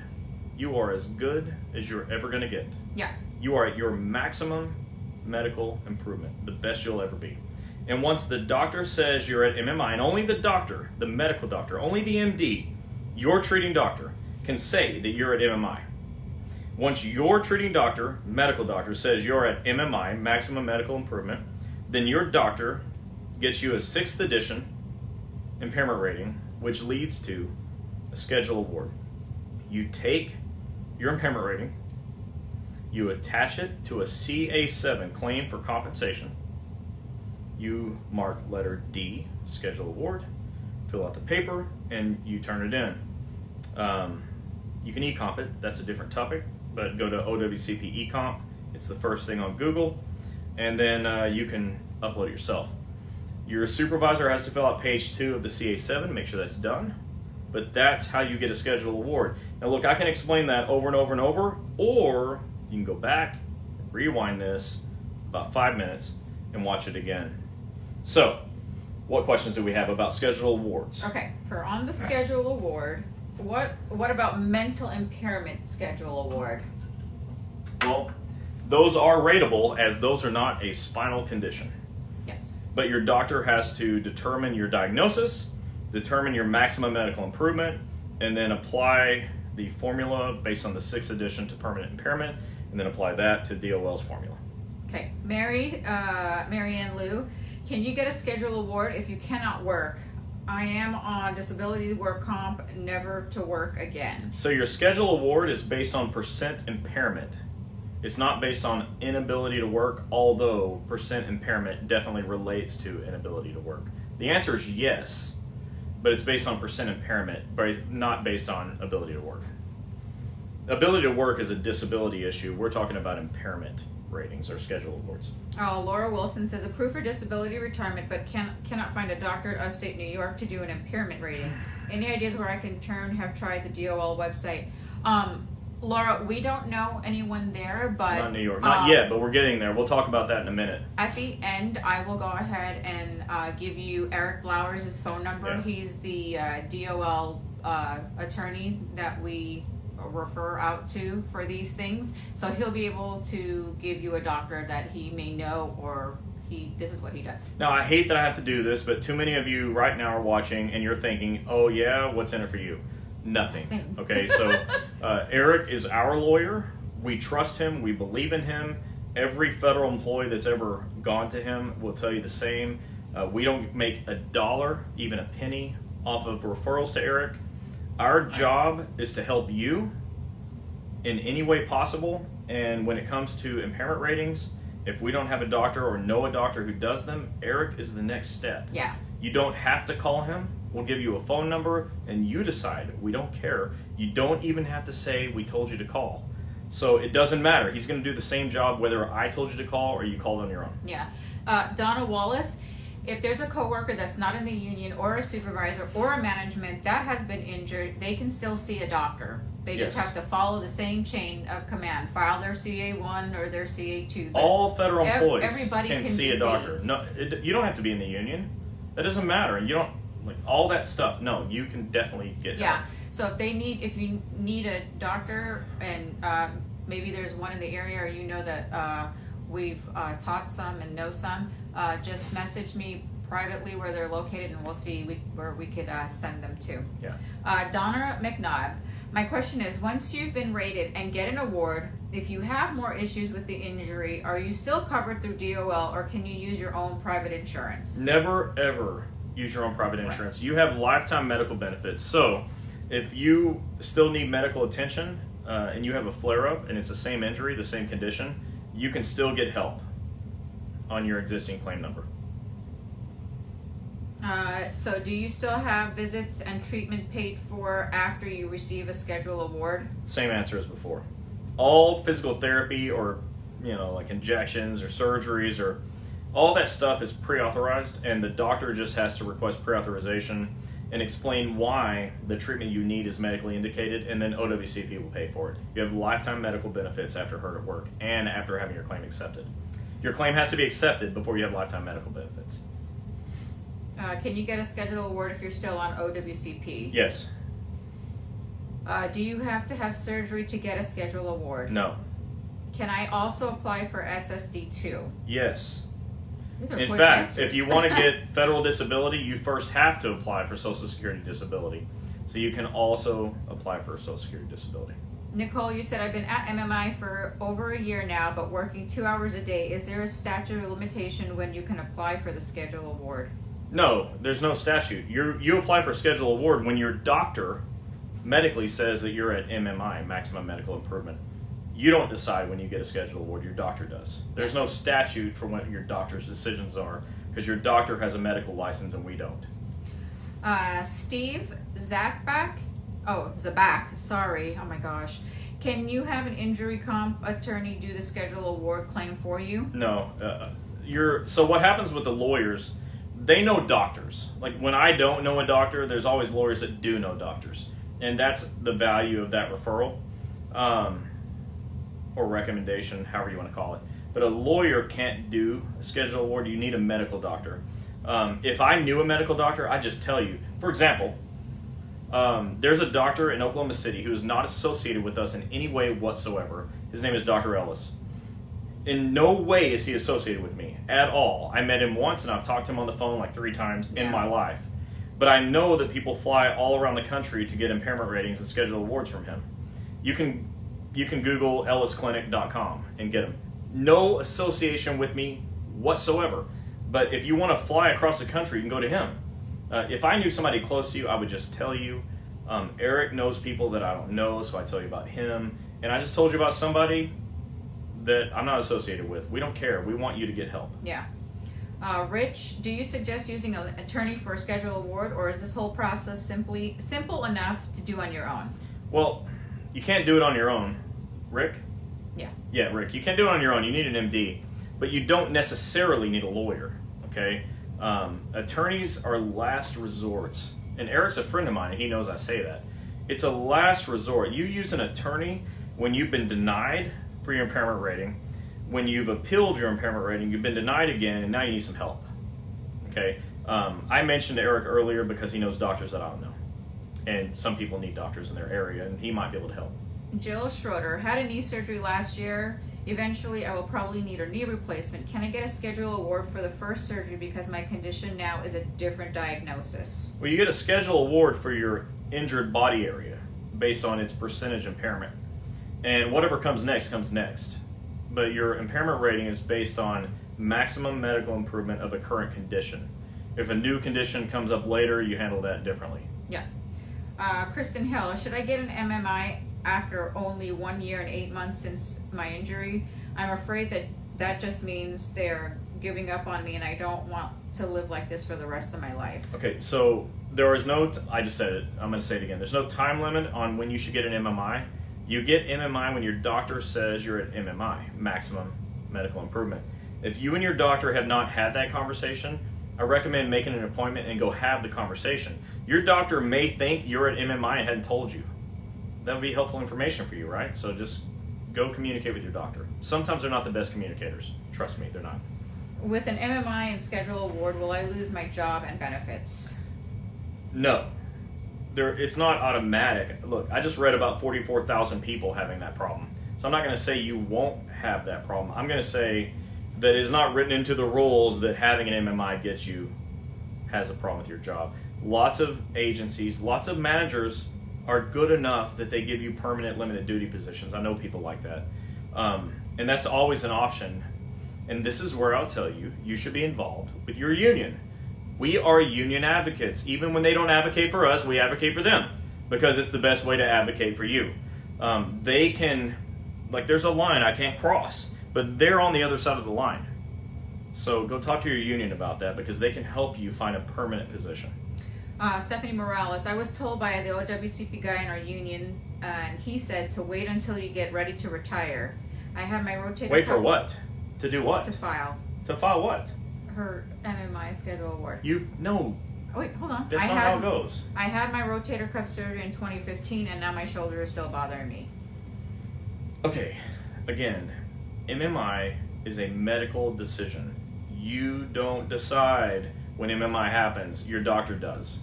you are as good as you're ever going to get. Yeah. You are at your maximum medical improvement, the best you'll ever be. And once the doctor says you're at MMI, and only the doctor, the medical doctor, only the MD, your treating doctor, can say that you're at MMI. Once your treating doctor, medical doctor, says you're at MMI, maximum medical improvement, then your doctor gets you a 6th edition impairment rating, which leads to a schedule award. You take your impairment rating, you attach it to a CA7, claim for compensation. You mark letter D, schedule award, fill out the paper, and you turn it in. You can e-comp it, that's a different topic, but go to OWCP e-comp. It's the first thing on Google, and then you can upload it yourself. Your supervisor has to fill out page 2 of the CA7, make sure that's done. But that's how you get a schedule award. Now look, I can explain that over and over and over, or you can go back, rewind this about 5 minutes, and watch it again. So, what questions do we have about schedule awards? Okay, for on the schedule award, what about mental impairment schedule award? Well, those are rateable as those are not a spinal condition. Yes. But your doctor has to determine your diagnosis, determine your maximum medical improvement, and then apply the formula based on the 6th edition to permanent impairment, and then apply that to DOL's formula. Okay, Mary Ann Lou, can you get a schedule award if you cannot work? I am on disability work comp, never to work again. So your schedule award is based on percent impairment. It's not based on inability to work, although percent impairment definitely relates to inability to work. The answer is yes, but it's based on percent impairment, but not based on ability to work. Ability to work is a disability issue. We're talking about impairment ratings or schedule awards. Oh, Laura Wilson says, approved for disability retirement, but cannot find a doctor at upstate New York to do an impairment rating. Any ideas where I can turn? Have tried the DOL website. Laura, we don't know anyone there, but... Not New York. Not yet, but we're getting there. We'll talk about that in a minute. At the end, I will go ahead and give you Eric Blowers' phone number. Yeah. He's the DOL attorney that we refer out to for these things. So he'll be able to give you a doctor that he may know, or this is what he does. Now, I hate that I have to do this, but too many of you right now are watching and you're thinking, oh yeah, what's in it for you? Nothing. Okay, so Eric is our lawyer. We trust him. We believe in him. Every federal employee that's ever gone to him will tell you the same. We don't make a dollar, even a penny, off of referrals to Eric. Our job is to help you in any way possible. And when it comes to impairment ratings, if we don't have a doctor or know a doctor who does them, Eric is the next step. Yeah. You don't have to call him. We'll give you a phone number and you decide. We don't care. You don't even have to say we told you to call. So it doesn't matter. He's going to do the same job whether I told you to call or you called on your own. Yeah. Donna Wallace, if there's a coworker that's not in the union or a supervisor or a management that has been injured, they can still see a doctor. They just have to follow the same chain of command. File their CA1 or their CA2. All federal employees everybody can see a doctor. No, you don't have to be in the union. That doesn't matter. You don't like all that stuff. No, you can definitely get help. Yeah. So if you need a doctor, and maybe there's one in the area, or you know that we've taught some and know some, just message me privately where they're located, and we'll see where we could send them to. Yeah. Donna McNabb, my question is, once you've been rated and get an award, if you have more issues with the injury, are you still covered through DOL, or can you use your own private insurance? Never, ever use your own private insurance. Right. You have lifetime medical benefits. So if you still need medical attention and you have a flare-up and it's the same injury, the same condition, you can still get help on your existing claim number. So do you still have visits and treatment paid for after you receive a schedule award? Same answer as before. All physical therapy or, like injections or surgeries or all that stuff is pre-authorized, and the doctor just has to request pre-authorization and explain why the treatment you need is medically indicated, and then OWCP will pay for it. You have lifetime medical benefits after hurt at work and after having your claim accepted. Your claim has to be accepted before you have lifetime medical benefits. Can you get a schedule award if you're still on OWCP? Yes. Do you have to have surgery to get a schedule award? No. Can I also apply for SSD2? Yes. These are In quick fact, answers. if you want to get federal disability, you first have to apply for Social Security disability. So you can also apply for Social Security disability. Nicole, you said I've been at MMI for over a year now, but working 2 hours a day. Is there a statute of limitation when you can apply for the schedule award? No, there's no statute. You apply for schedule award when your doctor medically says that you're at MMI, maximum medical improvement. You don't decide when you get a schedule award, your doctor does. There's no statute for what your doctor's decisions are, because your doctor has a medical license and we don't. Steve Zabak, sorry, oh my gosh. Can you have an injury comp attorney do the schedule award claim for you? No. So what happens with the lawyers, they know doctors. Like when I don't know a doctor, there's always lawyers that do know doctors. And that's the value of that referral. Or recommendation, however you want to call it. But a lawyer can't do a schedule award. You need a medical doctor. If I knew a medical doctor, I'd just tell you. For example, there's a doctor in Oklahoma City who is not associated with us in any way whatsoever. His name is Dr. Ellis. In no way is he associated with me at all. I met him once and I've talked to him on the phone like 3 times in my life. But I know that people fly all around the country to get impairment ratings and schedule awards from him. You can Google ellisclinic.com and get them. no association with me whatsoever. But if you want to fly across the country, you can go to him. If I knew somebody close to you, I would just tell you. Eric knows people that I don't know, so I tell you about him. And I just told you about somebody that I'm not associated with. We don't care. We want you to get help. Yeah. Rich, do you suggest using an attorney for a schedule award, or is this whole process simple enough to do on your own? Well, you can't do it on your own. Rick? Yeah. Yeah, Rick. You can't do it on your own. You need an MD. But you don't necessarily need a lawyer, okay? Attorneys are last resorts. And Eric's a friend of mine, and he knows I say that. It's a last resort. You use an attorney when you've been denied for your impairment rating, when you've appealed your impairment rating, you've been denied again, and now you need some help. Okay? I mentioned Eric earlier because he knows doctors that I don't know. And some people need doctors in their area, and he might be able to help. Jill Schroeder, had a knee surgery last year. Eventually, I will probably need a knee replacement. Can I get a schedule award for the first surgery because my condition now is a different diagnosis? Well, you get a schedule award for your injured body area based on its percentage impairment. And whatever comes next comes next. But your impairment rating is based on maximum medical improvement of a current condition. If a new condition comes up later, you handle that differently. Yeah. Kristen Hill, should I get an MMI after only 1 year and 8 months since my injury? I'm afraid that just means they're giving up on me and I don't want to live like this for the rest of my life. Okay, so there is no, I just said it, I'm going to say it again. There's no time limit on when you should get an MMI. You get MMI when your doctor says you're at MMI, maximum medical improvement. If you and your doctor have not had that conversation, I recommend making an appointment and go have the conversation. Your doctor may think you're at MMI and hadn't told you. That would be helpful information for you, right? So just go communicate with your doctor. Sometimes they're not the best communicators. Trust me, they're not. With an MMI and schedule award, will I lose my job and benefits? No. It's not automatic. Look, I just read about 44,000 people having that problem. So I'm not going to say you won't have that problem. I'm going to say that it's not written into the rules that having an MMI gets you has a problem with your job. Lots of agencies, lots of managers are good enough that they give you permanent limited duty positions. I know people like that. And that's always an option. And this is where I'll tell you, you should be involved with your union. We are union advocates. Even when they don't advocate for us, we advocate for them because it's the best way to advocate for you. They can, like there's a line I can't cross, but they're on the other side of the line. So go talk to your union about that because they can help you find a permanent position. Stephanie Morales, I was told by the OWCP guy in our union, and he said to wait until you get ready to retire. I had my rotator Wait for what? To do what? To file. To file what? Her MMI schedule award. No. Oh, wait, hold on. That's not how it goes. I had my rotator cuff surgery in 2015, and now my shoulder is still bothering me. Okay, again, MMI is a medical decision. You don't decide when MMI happens. Your doctor does.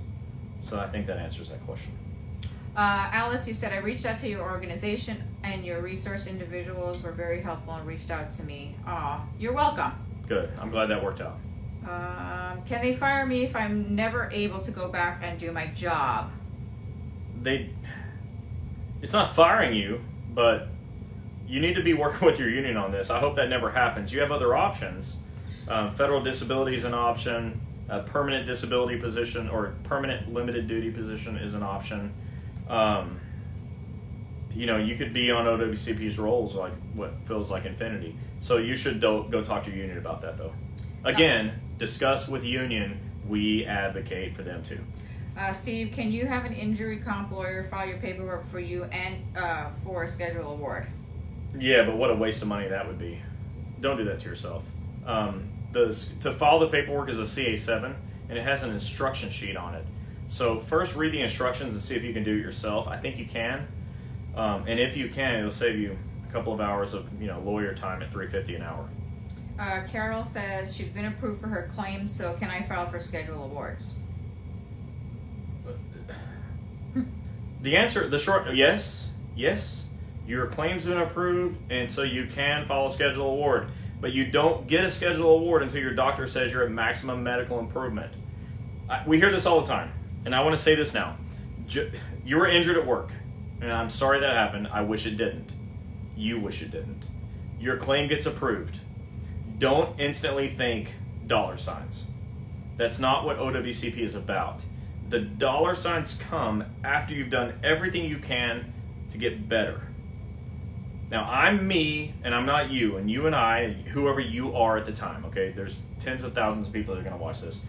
So I think that answers that question. Alice, you said I reached out to your organization and your resource individuals were very helpful and reached out to me. Aw, you're welcome. Good. I'm glad that worked out. Can they fire me if I'm never able to go back and do my job? It's not firing you, but you need to be working with your union on this. I hope that never happens. You have other options. Federal disability is an option. A permanent disability position or permanent limited duty position is an option. You could be on OWCP's rolls like what feels like infinity. So you should go talk to your union about that, though. Again, discuss with union. We advocate for them too. Steve, can you have an injury comp lawyer file your paperwork for you and for a schedule award? Yeah, but what a waste of money that would be. Don't do that to yourself. To file the paperwork is a CA7, and it has an instruction sheet on it. So first read the instructions and see if you can do it yourself. I think you can. And if you can, it'll save you a couple of hours of lawyer time at $3.50 an hour. Carol says she's been approved for her claims, so can I file for schedule awards? The short, yes. Your claim's been approved, and so you can file a schedule award. But you don't get a schedule award until your doctor says you're at maximum medical improvement. We hear this all the time, and I want to say this now. You were injured at work, and I'm sorry that happened. I wish it didn't. You wish it didn't. Your claim gets approved. Don't instantly think dollar signs. That's not what OWCP is about. The dollar signs come after you've done everything you can to get better. Now, I'm me, and I'm not you, and you and I, whoever you are at the time, okay? There's tens of thousands of people that are going to watch this.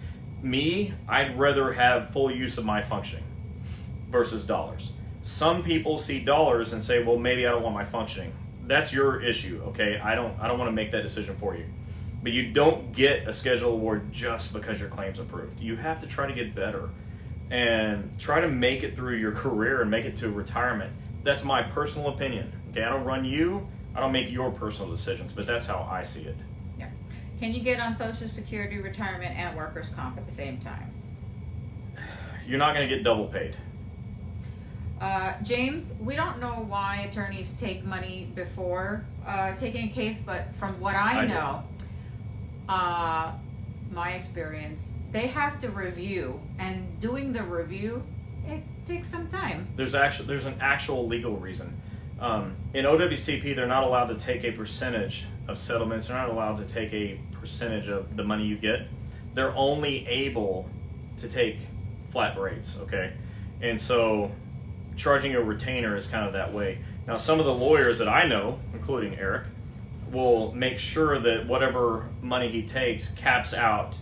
Me, I'd rather have full use of my functioning versus dollars. Some people see dollars and say, well, maybe I don't want my functioning. That's your issue, okay? I don't want to make that decision for you. But you don't get a schedule award just because your claim's approved. You have to try to get better and try to make it through your career and make it to retirement. That's my personal opinion. Okay, I don't run you. I don't make your personal decisions, but that's how I see it. Yeah. Can you get on Social Security, retirement, and workers' comp at the same time? You're not going to get double paid. James, we don't know why attorneys take money before taking a case, but from what I know, my experience, they have to review, and doing the review, it takes some time. There's an actual legal reason. In OWCP, they're not allowed to take a percentage of settlements. They're not allowed to take a percentage of the money you get. They're only able to take flat rates, okay? And so charging a retainer is kind of that way. Now, some of the lawyers that I know, including Eric, will make sure that whatever money he takes caps out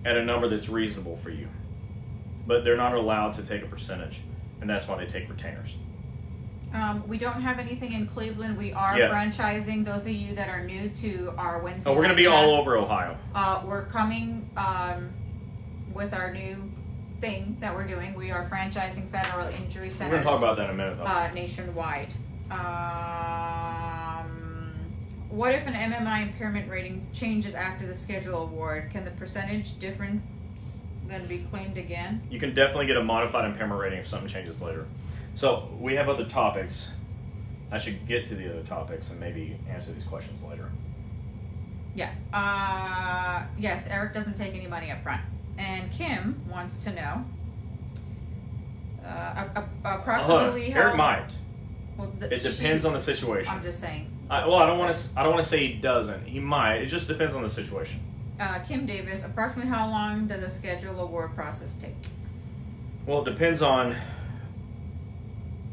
at a number that's reasonable for you. But they're not allowed to take a percentage, and that's why they take retainers. We don't have anything in Cleveland. We are franchising. Those of you that are new to our Wednesday we're going to be chats, all over Ohio. We're coming with our new thing that we're doing. We are franchising federal injury centers. We're going to talk about that in a minute, though. Nationwide. What if an MMI impairment rating changes after the schedule award? Can the percentage difference then be claimed again? You can definitely get a modified impairment rating if something changes later. So we have other topics. I should get to the other topics and maybe answer these questions later. Yeah. Yes, Eric doesn't take any money up front. And Kim wants to know approximately how... Eric might. Well, it depends on the situation. I'm just saying. I don't want to say he doesn't. He might. It just depends on the situation. Kim Davis, approximately how long does a schedule award process take? Well, it depends on...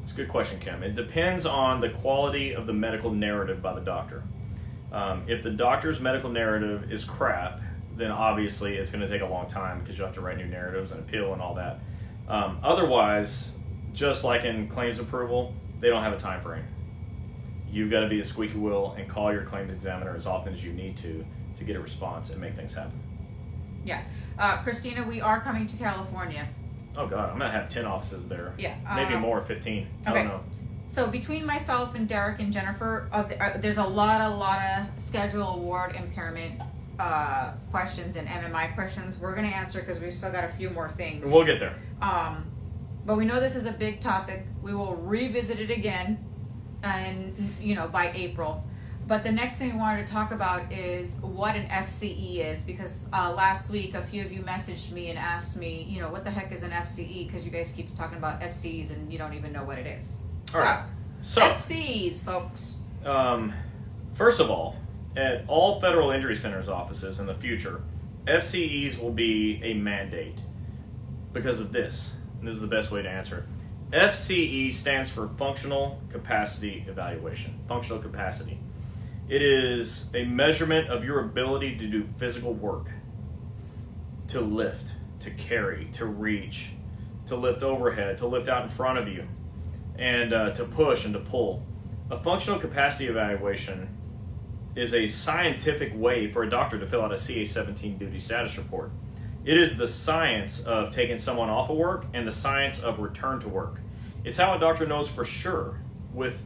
It's a good question, Kim. It depends on the quality of the medical narrative by the doctor. If the doctor's medical narrative is crap, then obviously it's going to take a long time because you have to write new narratives and appeal and all that. Otherwise, just like in claims approval, they don't have a time frame. You've got to be a squeaky wheel and call your claims examiner as often as you need to get a response and make things happen. Yeah. Christina, we are coming to California. Oh, God. I'm going to have 10 offices there. Yeah. Maybe more, 15. I don't know. So between myself and Derek and Jennifer, there's a lot of schedule award impairment questions and MMI questions. We're going to answer because we've still got a few more things. We'll get there. But we know this is a big topic. We will revisit it again and by April. But the next thing we wanted to talk about is what an FCE is, because last week a few of you messaged me and asked me, what the heck is an FCE? Because you guys keep talking about FCEs and you don't even know what it is. All right. So FCEs, folks. First of all, at all federal injury centers offices in the future, FCEs will be a mandate because of this. And this is the best way to answer it. FCE stands for Functional Capacity Evaluation. Functional capacity. It is a measurement of your ability to do physical work, to lift, to carry, to reach, to lift overhead, to lift out in front of you, and to push and to pull. A functional capacity evaluation is a scientific way for a doctor to fill out a CA-17 duty status report. It is the science of taking someone off of work and the science of return to work. It's how a doctor knows for sure, with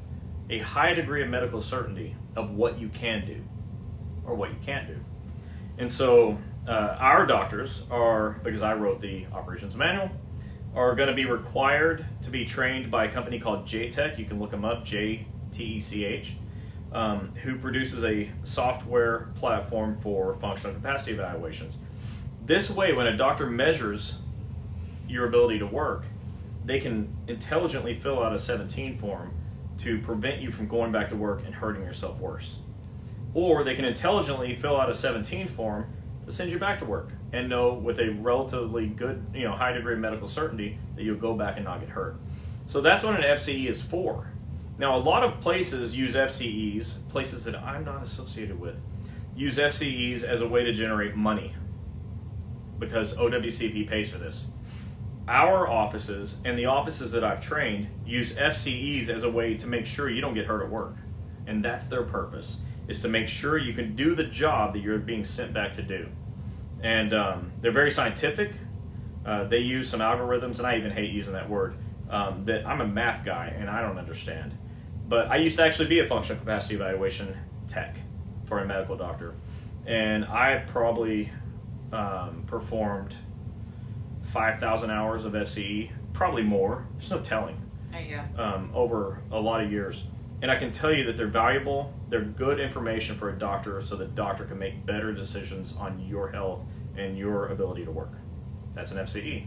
a high degree of medical certainty, of what you can do or what you can't do. And so our doctors are, because I wrote the operations manual, are going to be required to be trained by a company called JTech. You can look them up, JTECH, who produces a software platform for functional capacity evaluations. This way, when a doctor measures your ability to work, they can intelligently fill out a 17 form to prevent you from going back to work and hurting yourself worse. or they can intelligently fill out a 17 form to send you back to work and know with a relatively good, high degree of medical certainty that you'll go back and not get hurt. So that's what an FCE is for. Now, a lot of places use FCEs, places that I'm not associated with, use FCEs as a way to generate money because OWCP pays for this. Our offices and the offices that I've trained use FCEs as a way to make sure you don't get hurt at work. And that's their purpose, is to make sure you can do the job that you're being sent back to do. And they're very scientific. They use some algorithms, and I even hate using that word, that I'm a math guy and I don't understand. But I used to actually be a functional capacity evaluation tech for a medical doctor. And I probably performed 5,000 hours of FCE, probably more. There's no telling. There you go. Over a lot of years. And I can tell you that they're valuable. They're good information for a doctor so the doctor can make better decisions on your health and your ability to work. That's an FCE.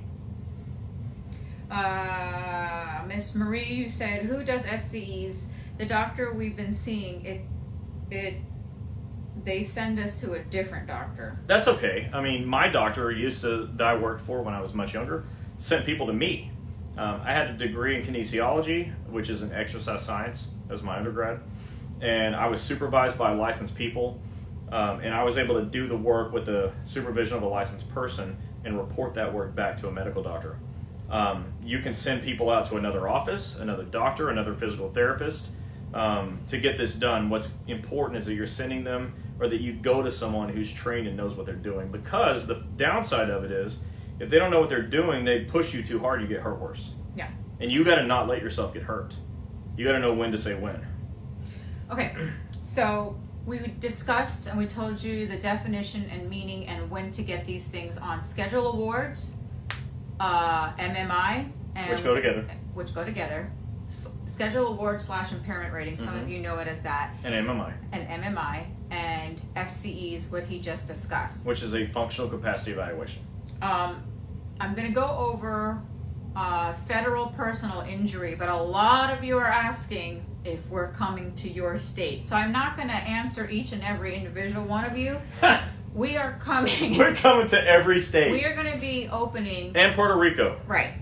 Miss Marie, you said, who does FCEs? The doctor we've been seeing, they send us to a different doctor. That's okay. I mean, my doctor that I worked for when I was much younger, sent people to me. I had a degree in kinesiology, which is an exercise science. That was my undergrad. And I was supervised by licensed people. And I was able to do the work with the supervision of a licensed person and report that work back to a medical doctor. You can send people out to another office, another doctor, another physical therapist to get this done. What's important is that you're sending them, or that you go to someone who's trained and knows what they're doing. Because the downside of it is, if they don't know what they're doing, they push you too hard, you get hurt worse. Yeah. And you got to not let yourself get hurt. You got to know when to say when. Okay, so we discussed and we told you the definition and meaning and when to get these things on Schedule Awards, MMI, and Which go together. Schedule Awards / impairment rating. Some of you know it as that. And MMI. And FCEs, what he just discussed. Which is a functional capacity evaluation. I'm going to go over federal personal injury, but a lot of you are asking if we're coming to your state. So I'm not going to answer each and every individual one of you. We are coming. We're coming to every state. We are going to be opening. And Puerto Rico. Right.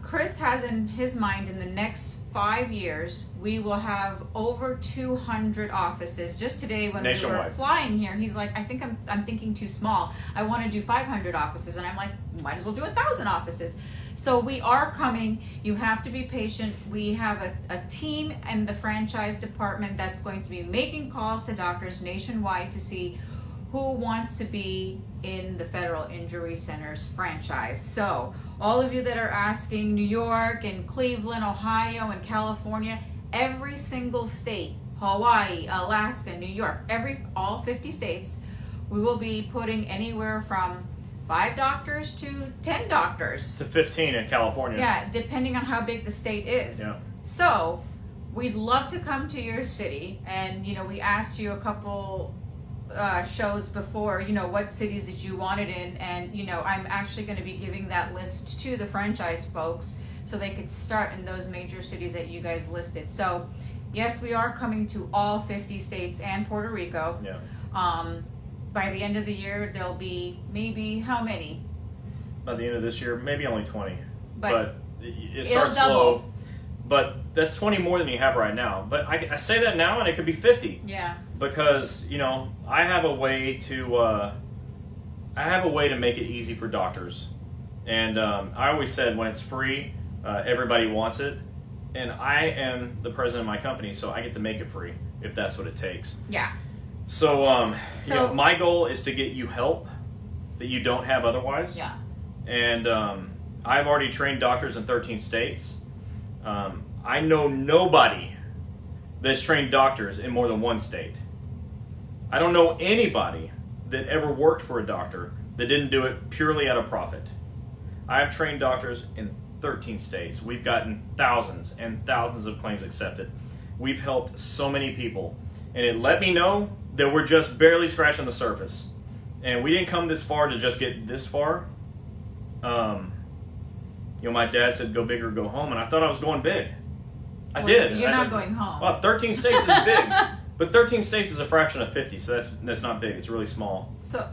Chris has in his mind in the next 5 years, we will have over 200 offices. Just today when we were flying here, he's like, I think I'm thinking too small. I want to do 500 offices. And I'm like, might as well do 1,000 offices. So we are coming. You have to be patient. We have a team in the franchise department that's going to be making calls to doctors nationwide to see who wants to be in the Federal Injury Center's franchise. So all of you that are asking, New York and Cleveland, Ohio and California, every single state, Hawaii, Alaska, New York, all 50 states, we will be putting anywhere from 5 doctors to 10 doctors. To 15 in California. Yeah, depending on how big the state is. Yeah. So we'd love to come to your city. And, we asked you a couple shows before, what cities that you wanted in. And, I'm actually going to be giving that list to the franchise folks so they could start in those major cities that you guys listed. So, yes, we are coming to all 50 states and Puerto Rico. Yeah. By the end of the year, there'll be maybe how many? By the end of this year, maybe only 20. But it starts double. slow. But that's 20 more than you have right now. But I say that now, and it could be 50. Yeah. Because I have a way to make it easy for doctors, and I always said when it's free, everybody wants it, and I am the president of my company, so I get to make it free if that's what it takes. Yeah. So, my goal is to get you help that you don't have otherwise. Yeah. And I've already trained doctors in 13 states. I know nobody that's trained doctors in more than one state. I don't know anybody that ever worked for a doctor that didn't do it purely out of profit. I have trained doctors in 13 states. We've gotten thousands and thousands of claims accepted. We've helped so many people. And it let me know that we're just barely scratching the surface. And we didn't come this far to just get this far. My dad said, go big or go home. And I thought I was going big. I did. You're not going home. Well, 13 states is big. But 13 states is a fraction of 50, so that's not big. It's really small. So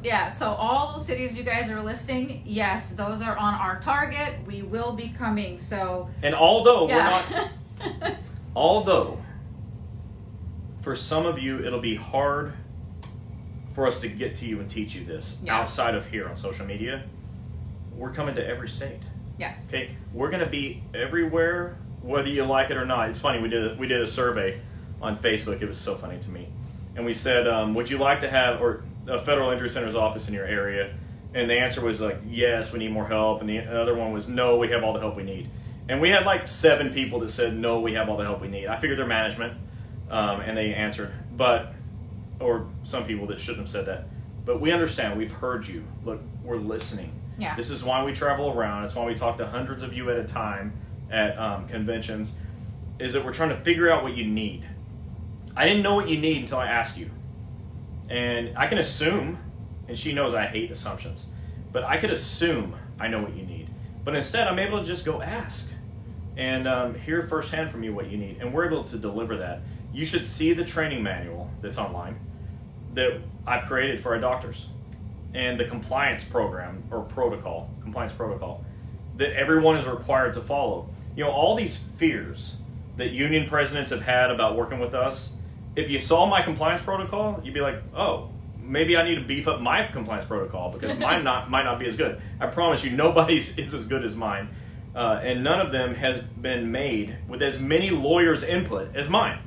all the cities you guys are listing, yes, those are on our target. We will be coming. So and although yeah. we're not, although for some of you it'll be hard for us to get to you and teach you this outside of here on social media, we're coming to every state. Yes. Okay, we're going to be everywhere, whether you like it or not. It's funny. We did a survey on Facebook. It was so funny to me, and we said, would you like to have a federal injury center's office in your area? And the answer was like, yes, we need more help, and the other one was no, we have all the help we need. And we had like 7 people that said no, we have all the help we need. I figured they're management, and they answered, or some people that shouldn't have said that. But we understand. We've heard you. Look, we're listening. Yeah. This is why we travel around. It's why we talk to hundreds of you at a time at conventions, is that we're trying to figure out what you need. I didn't know what you need until I asked you. And I can assume, and she knows I hate assumptions, but I could assume I know what you need. But instead, I'm able to just go ask and hear firsthand from you what you need. And we're able to deliver that. You should see the training manual that's online that I've created for our doctors, and the compliance program or compliance protocol that everyone is required to follow. You know, all these fears that union presidents have had about working with us, if you saw my compliance protocol, you'd be like, oh, maybe I need to beef up my compliance protocol because mine might not be as good. I promise you, nobody's is as good as mine. And none of them has been made with as many lawyers' input as mine.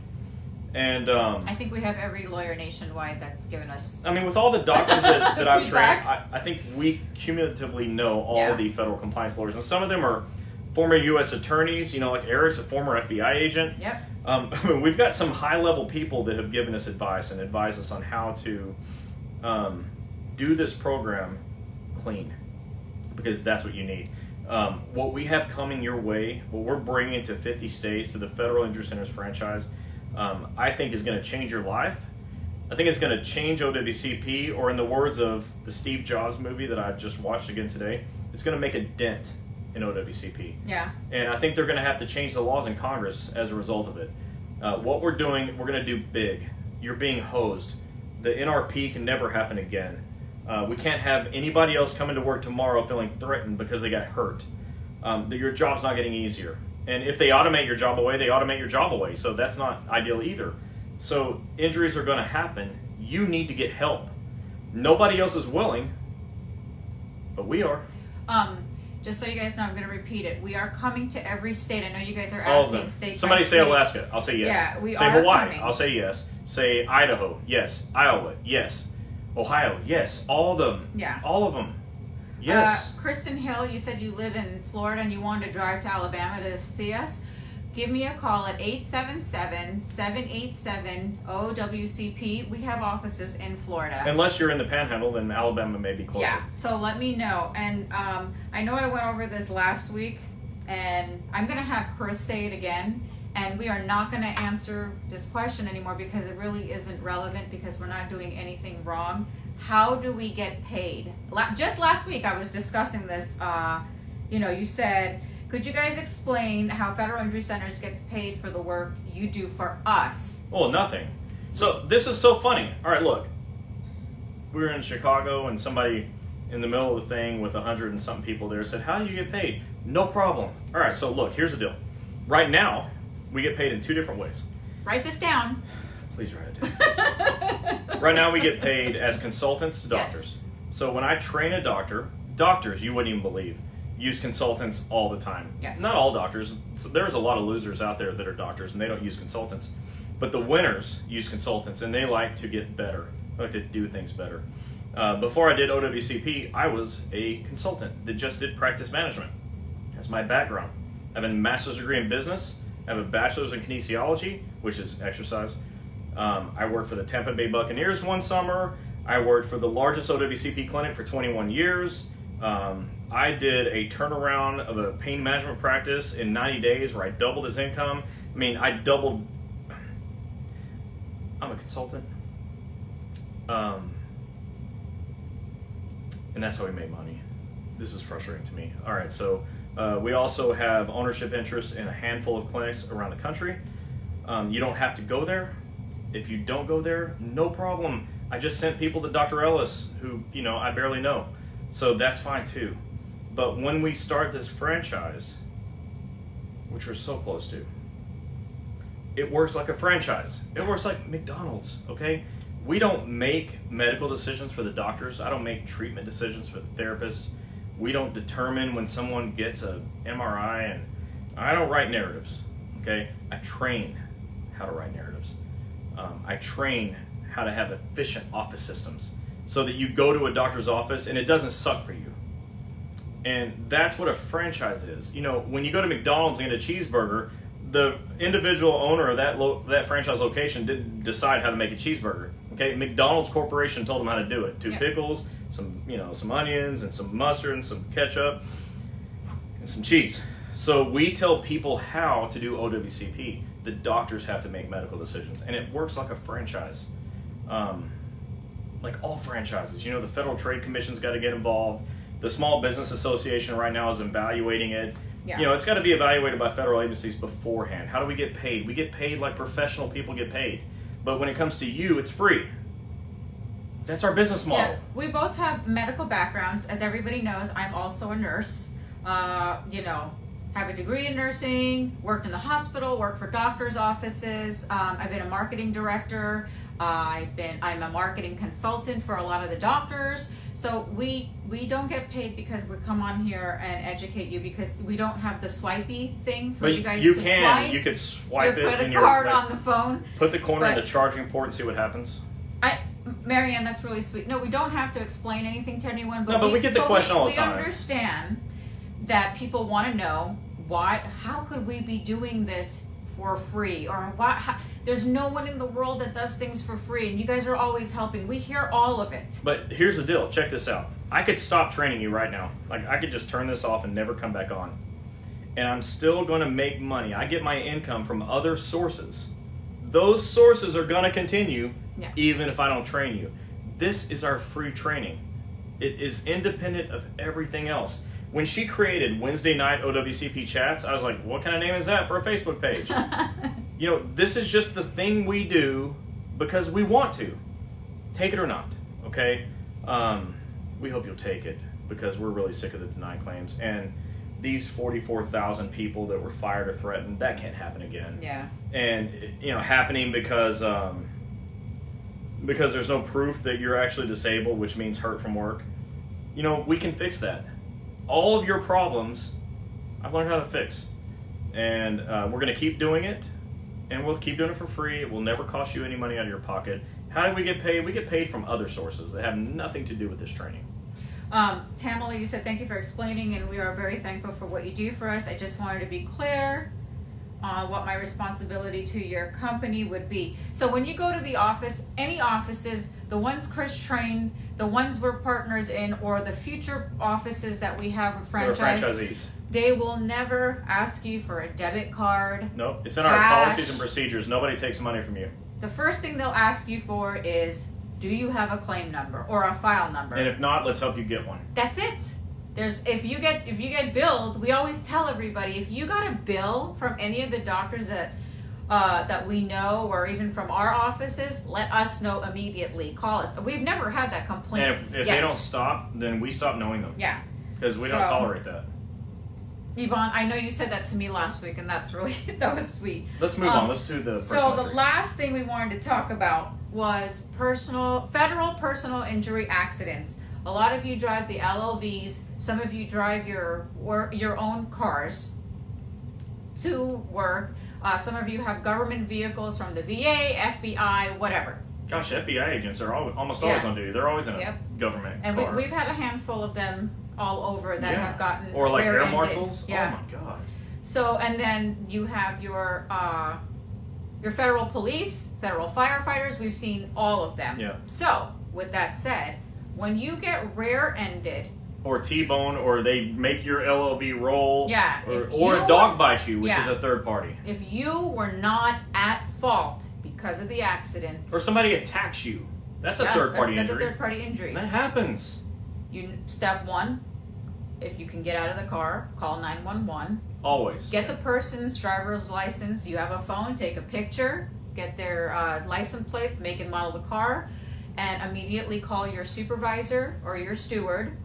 And I think we have every lawyer nationwide that's given us. I mean, with all the doctors that I've trained, I think we cumulatively know all the federal compliance lawyers. And some of them are former U.S. attorneys, you know, like Eric's a former FBI agent. Yep. I mean, we've got some high-level people that have given us advice and advise us on how to do this program clean, because that's what you need. What we have coming your way, what we're bringing to 50 states, to the Federal Injury Centers franchise, I think is going to change your life. I think it's going to change OWCP, or in the words of the Steve Jobs movie that I just watched again today, it's going to make a dent in OWCP. Yeah. And I think they're going to have to change the laws in Congress as a result of it. What we're doing, we're going to do big. You're being hosed. The NRP can never happen again. We can't have anybody else come into work tomorrow feeling threatened because they got hurt. Your job's not getting easier. And if they automate your job away, they automate your job away. So that's not ideal either. So injuries are going to happen. You need to get help. Nobody else is willing, but we are. Just so you guys know, I'm going to repeat it. We are coming to every state. I know you guys are All of asking them. state Somebody by say state. Alaska. I'll say yes. Yeah, we say are Hawaii. coming. I'll say yes. Say Idaho. Yes. Iowa. Yes. Ohio. Yes. All of them. Yeah. All of them. Yes. Kristen Hill, you said you live in Florida and you wanted to drive to Alabama to see us. Give me a call at 877-787-OWCP. We have offices in Florida. Unless you're in the Panhandle, then Alabama may be closer. Yeah, so let me know. And I know I went over this last week, and I'm going to have Chris say it again. And we are not going to answer this question anymore because it really isn't relevant, because we're not doing anything wrong. How do we get paid? Just last week I was discussing this. You said, could you guys explain how Federal Injury Centers gets paid for the work you do for us? Well, nothing. So this is so funny. All right, look. We were in Chicago, and somebody in the middle of the thing with 100 and something people there said, how do you get paid? No problem. All right, so look, here's the deal. Right now, we get paid in 2 different ways. Write this down. Please write it down. Right now, we get paid as consultants to doctors. Yes. So when I train a doctors, you wouldn't even believe, use consultants all the time. Yes. Not all doctors. There's a lot of losers out there that are doctors, and they don't use consultants. But the winners use consultants, and they like to get better. They like to do things better. Before I did OWCP, I was a consultant that just did practice management. That's my background. I have a master's degree in business. I have a bachelor's in kinesiology, which is exercise. I worked for the Tampa Bay Buccaneers one summer. I worked for the largest OWCP clinic for 21 years. I did a turnaround of a pain management practice in 90 days where I doubled his income. I mean, I'm a consultant. And that's how we made money. This is frustrating to me. All right, so we also have ownership interests in a handful of clinics around the country. You don't have to go there. If you don't go there, no problem. I just sent people to Dr. Ellis, who, I barely know. So that's fine too. But when we start this franchise, which we're so close to, it works like a franchise. It works like McDonald's, okay? We don't make medical decisions for the doctors. I don't make treatment decisions for the therapists. We don't determine when someone gets a MRI, and I don't write narratives, okay? I train how to write narratives. I train how to have efficient office systems so that you go to a doctor's office and it doesn't suck for you. And that's what a franchise is. When you go to McDonald's and get a cheeseburger, the individual owner of that franchise location didn't decide how to make a cheeseburger. Okay, McDonald's Corporation told them how to do it. 2 pickles, some onions, and some mustard, and some ketchup, and some cheese. So we tell people how to do OWCP. The doctors have to make medical decisions, and it works like a franchise. Like all franchises, the Federal Trade Commission's got to get involved. The Small Business Association right now is evaluating it. Yeah. It's got to be evaluated by federal agencies beforehand. How do we get paid? We get paid like professional people get paid. But when it comes to you, it's free. That's our business model. Yeah, we both have medical backgrounds. As everybody knows, I'm also a nurse. Have a degree in nursing, worked in the hospital, worked for doctors' offices. I've been a marketing director. I'm a marketing consultant for a lot of the doctors. So we don't get paid because we come on here and educate you, because we don't have the swipey thing for you guys to swipe. You could swipe your it credit card on the phone. Put the corner of the charging port and see what happens. Marianne, that's really sweet. No, we don't have to explain anything to anyone. But we get the question all the time. We understand that people want to know how could we be doing this for free, or there's no one in the world that does things for free, and you guys are always helping. We hear all of it. But here's the deal. Check this out. I could stop training you right now. Like, I could just turn this off and never come back on, and I'm still going to make money. I get my income from other sources. Those sources are going to continue even if I don't train you. This is our free training. It is independent of everything else. When she created Wednesday night OWCP chats, I was like, what kind of name is that for a Facebook page? This is just the thing we do because we want to. Take it or not, okay? We hope you'll take it, because we're really sick of the denied claims. And these 44,000 people that were fired or threatened, that can't happen again. Yeah. And, happening because there's no proof that you're actually disabled, which means hurt from work. We can fix that. All of your problems, I've learned how to fix. And we're going to keep doing it, and we'll keep doing it for free. It will never cost you any money out of your pocket. How do we get paid? We get paid from other sources that have nothing to do with this training. Tamala, you said thank you for explaining, and we are very thankful for what you do for us. I just wanted to be clear on what my responsibility to your company would be. So when you go to the office, any offices, the ones Chris trained, the ones we're partners in, or the future offices that we have franchisees, they will never ask you for a debit card. Nope, it's in our policies and procedures. Nobody takes money from you. The first thing they'll ask you for is, do you have a claim number or a file number? And if not, let's help you get one. That's it. If you get billed, we always tell everybody, if you got a bill from any of the doctors that we know, or even from our offices, let us know immediately. Call us. We've never had that complaint. And if they don't stop, then we stop knowing them. Yeah. Because we don't tolerate that. Yvonne, I know you said that to me last week, and that's really, that was sweet. Let's move on. Let's do the personal injury. Last thing we wanted to talk about was federal personal injury accidents. A lot of you drive the LLVs. Some of you drive your own cars to work. Some of you have government vehicles from the VA, FBI, whatever. Gosh, FBI agents are almost always on duty. They're always in a government car. And we've had a handful of them all over that have gotten or like air rear-ended. marshals. Yeah. Oh my God. So, and then you have your federal police, federal firefighters. We've seen all of them. Yeah. So, with that said, when you get rear-ended, or T-bone, or they make your LLV roll, or a dog bites you, which is a third party. If you were not at fault because of the accident, or somebody attacks you, that's a third party injury. That's a third party injury. That happens. Step one, if you can get out of the car, call 911. Always. Get the person's driver's license. You have a phone, take a picture, get their license plate, make and model of the car, and immediately call your supervisor or your steward.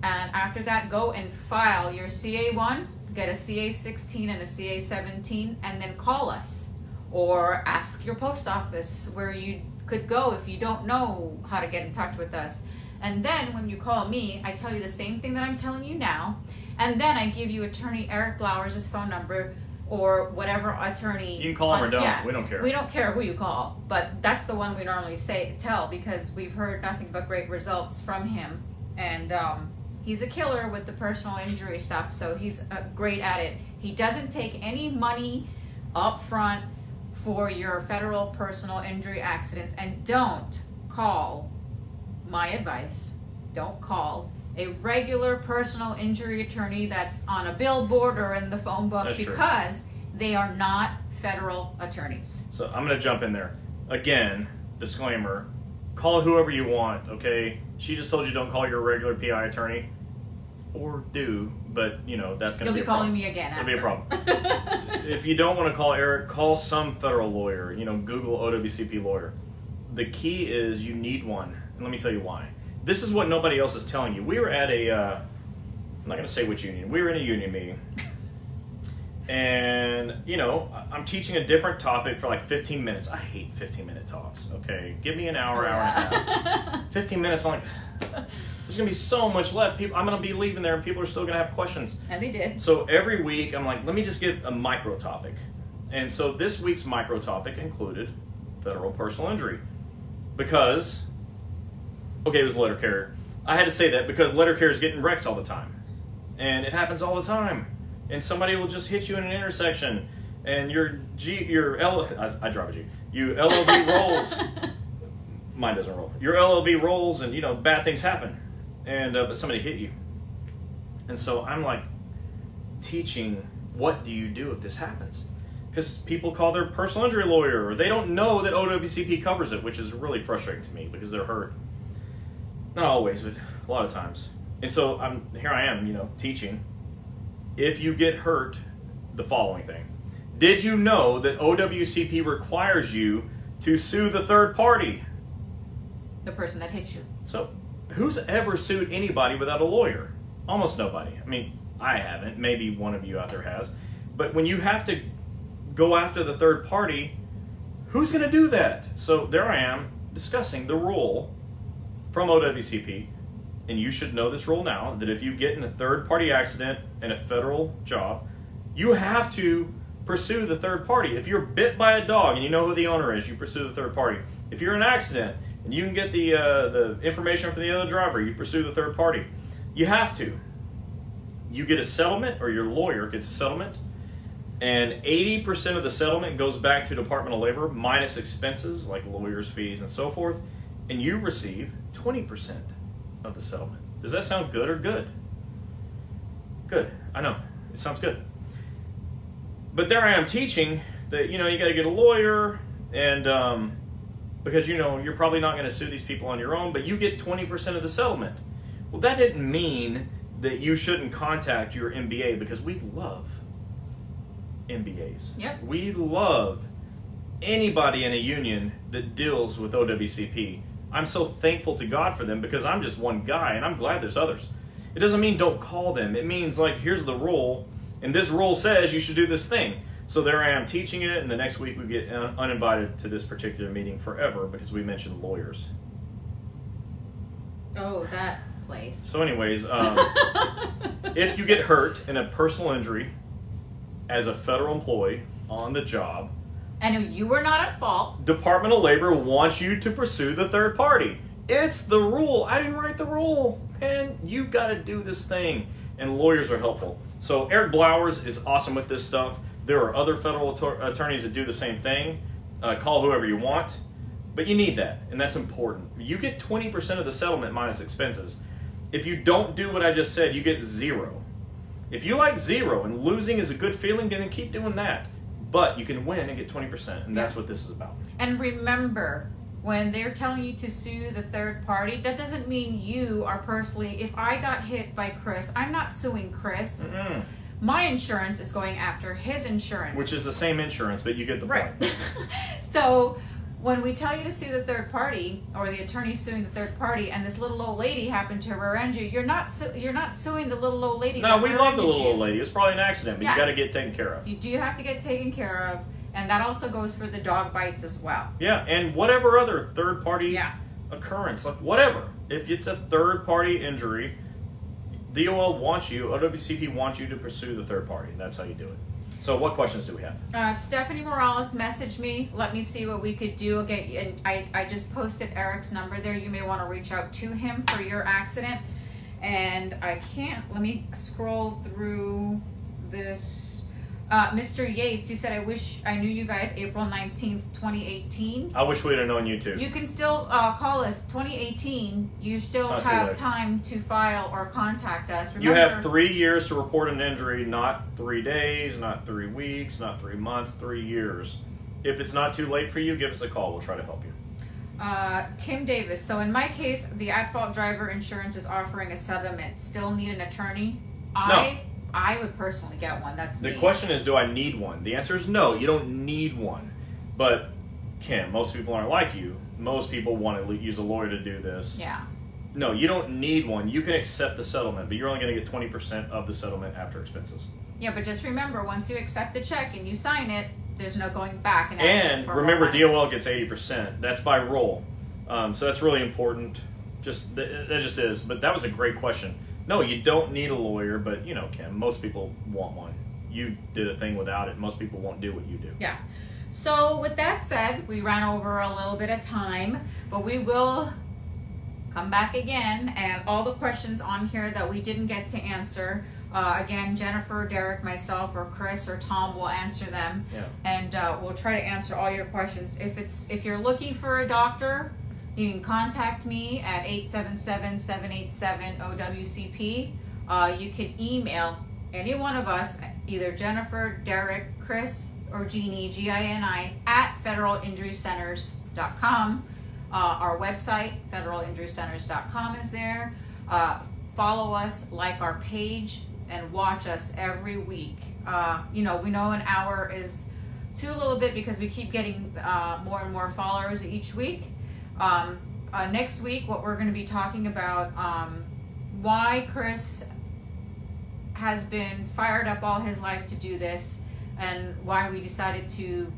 And after that, go and file your CA1, get a CA16 and a CA17, and then call us. Or ask your post office where you could go if you don't know how to get in touch with us. And then when you call me, I tell you the same thing that I'm telling you now. And then I give you attorney Eric Blowers' phone number or whatever attorney. You can call him or don't. Yeah, we don't care. We don't care who you call. But that's the one we normally tell because we've heard nothing but great results from him. And he's a killer with the personal injury stuff. So he's great at it. He doesn't take any money up front for your federal personal injury accidents. And don't call, my advice, don't call a regular personal injury attorney that's on a billboard or in the phone book. That's because they are not federal attorneys. So I'm going to jump in there. Again, disclaimer, call whoever you want, okay? She just told you don't call your regular PI attorney. Or do, but that's going to be a problem. You'll be calling me again after. It'll be a problem. If you don't want to call Eric, call some federal lawyer. Google OWCP lawyer. The key is you need one, and let me tell you why. This is what nobody else is telling you. We were at I'm not going to say which union. We were in a union meeting, and I'm teaching a different topic for like 15 minutes. I hate 15-minute talks. Okay, give me an hour, hour and a half. 15 minutes. I'm like, there's going to be so much left. I'm going to be leaving there, and people are still going to have questions. And they did. So every week, I'm like, let me just get a micro topic. And so this week's micro topic included federal personal injury. Because, okay, it was letter carrier. I had to say that because letter carriers get in wrecks all the time. And it happens all the time. And somebody will just hit you in an intersection. And your I drive a G. Your LLV rolls. Mine doesn't roll. Your LLV rolls and, bad things happen. And but somebody hit you. And so I'm like teaching, what do you do if this happens? Because people call their personal injury lawyer, or they don't know that OWCP covers it, which is really frustrating to me because they're hurt. Not always, but a lot of times. And so here I am, teaching. If you get hurt, the following thing. Did you know that OWCP requires you to sue the third party? The person that hit you. So, who's ever sued anybody without a lawyer? Almost nobody. I mean, I haven't. Maybe one of you out there has. But when you have to go after the third party, who's going to do that? So there I am discussing the rule from OWCP, and you should know this rule now, that if you get in a third-party accident in a federal job, you have to pursue the third party. If you're bit by a dog and you know who the owner is, you pursue the third party. If you're in an accident and you can get the information from the other driver, you pursue the third party. You have to. You get a settlement, or your lawyer gets a settlement, and 80% of the settlement goes back to Department of Labor minus expenses like lawyers' fees and so forth, and you receive 20% of the settlement. Does that sound good or good? Good. I know. It sounds good. But there I am teaching that, you got to get a lawyer, and because, you're probably not going to sue these people on your own, but you get 20% of the settlement. Well, that didn't mean that you shouldn't contact your MBA, because we love MBAs. Yep. We love anybody in a union that deals with OWCP. I'm so thankful to God for them, because I'm just one guy, and I'm glad there's others. It doesn't mean don't call them. It means, like, here's the rule, and this rule says you should do this thing. So there I am teaching it, and the next week we get uninvited to this particular meeting forever because we mentioned lawyers. Oh, that place. So anyways, if you get hurt in a personal injury as a federal employee on the job, and you were not at fault, Department of Labor wants you to pursue the third party. It's the rule. I didn't write the rule. And you got to do this thing. And lawyers are helpful. So Eric Blowers is awesome with this stuff. There are other federal attorneys that do the same thing. Call whoever you want. But you need that, and that's important. You get 20% of the settlement minus expenses. If you don't do what I just said, you get 0. If you like 0 and losing is a good feeling, then keep doing that. But you can win and get 20%, and that's what this is about. And remember, when they're telling you to sue the third party, that doesn't mean you are personally, if I got hit by Chris, I'm not suing Chris. Mm-mm. my insurance is going after his insurance. Which is the same insurance, but you get the right. point. So when we tell you to sue the third party, or the attorney suing the third party, and this little old lady happened to rear-end you, you're not suing the little old lady. No, we love the little old lady. It's probably an accident, but yeah. you got to get taken care of. You do have to get taken care of, and that also goes for the dog bites as well. Yeah, and whatever other third party yeah. occurrence, like whatever. If it's a third party injury, DOL wants you, OWCP wants you to pursue the third party. That's how you do it. So what questions do we have? Stephanie Morales messaged me. Let me see what we could do. Okay, and I just posted Eric's number there. You may want to reach out to him for your accident. And I can't, let me scroll through this. Mr. Yates, you said, I wish I knew you guys April 19th, 2018. I wish we'd have known you too. You can still call us 2018. You still have time to file or contact us. Remember, you have 3 years to report an injury, not 3 days, not 3 weeks, not 3 months, 3 years. If it's not too late for you, give us a call. We'll try to help you. Kim Davis. So in my case, the at-fault driver insurance is offering a settlement. Still need an attorney? No. I would personally get one. That's the question is, do I need one? The answer is no. You don't need one. But Kim, most people aren't like you. Most people want to use a lawyer to do this. Yeah. No, you don't need one. You can accept the settlement, but you're only going to get 20% of the settlement after expenses. Yeah, but just remember, once you accept the check and you sign it, there's no going back. And remember, DOL gets 80%. That's by rule. So that's really important. That just is. But that was a great question. No, you don't need a lawyer, but you know, Kim, most people want one. You did a thing without it. Most people won't do what you do. Yeah. So with that said, we ran over a little bit of time, but we will come back again, and all the questions on here that we didn't get to answer, again, Jennifer, Derek, myself, or Chris, or Tom will answer them. Yeah. And we'll try to answer all your questions. If you're looking for a doctor, you can contact me at 877-787-OWCP. You can email any one of us, either Jennifer, Derek, Chris, or Gini, Gini, at federalinjurycenters.com. Our website, federalinjurycenters.com, is there. Follow us, like our page, and watch us every week. We know an hour is too little bit because we keep getting more and more followers each week. Next week, what we're going to be talking about, why Chris has been fired up all his life to do this, and why we decided to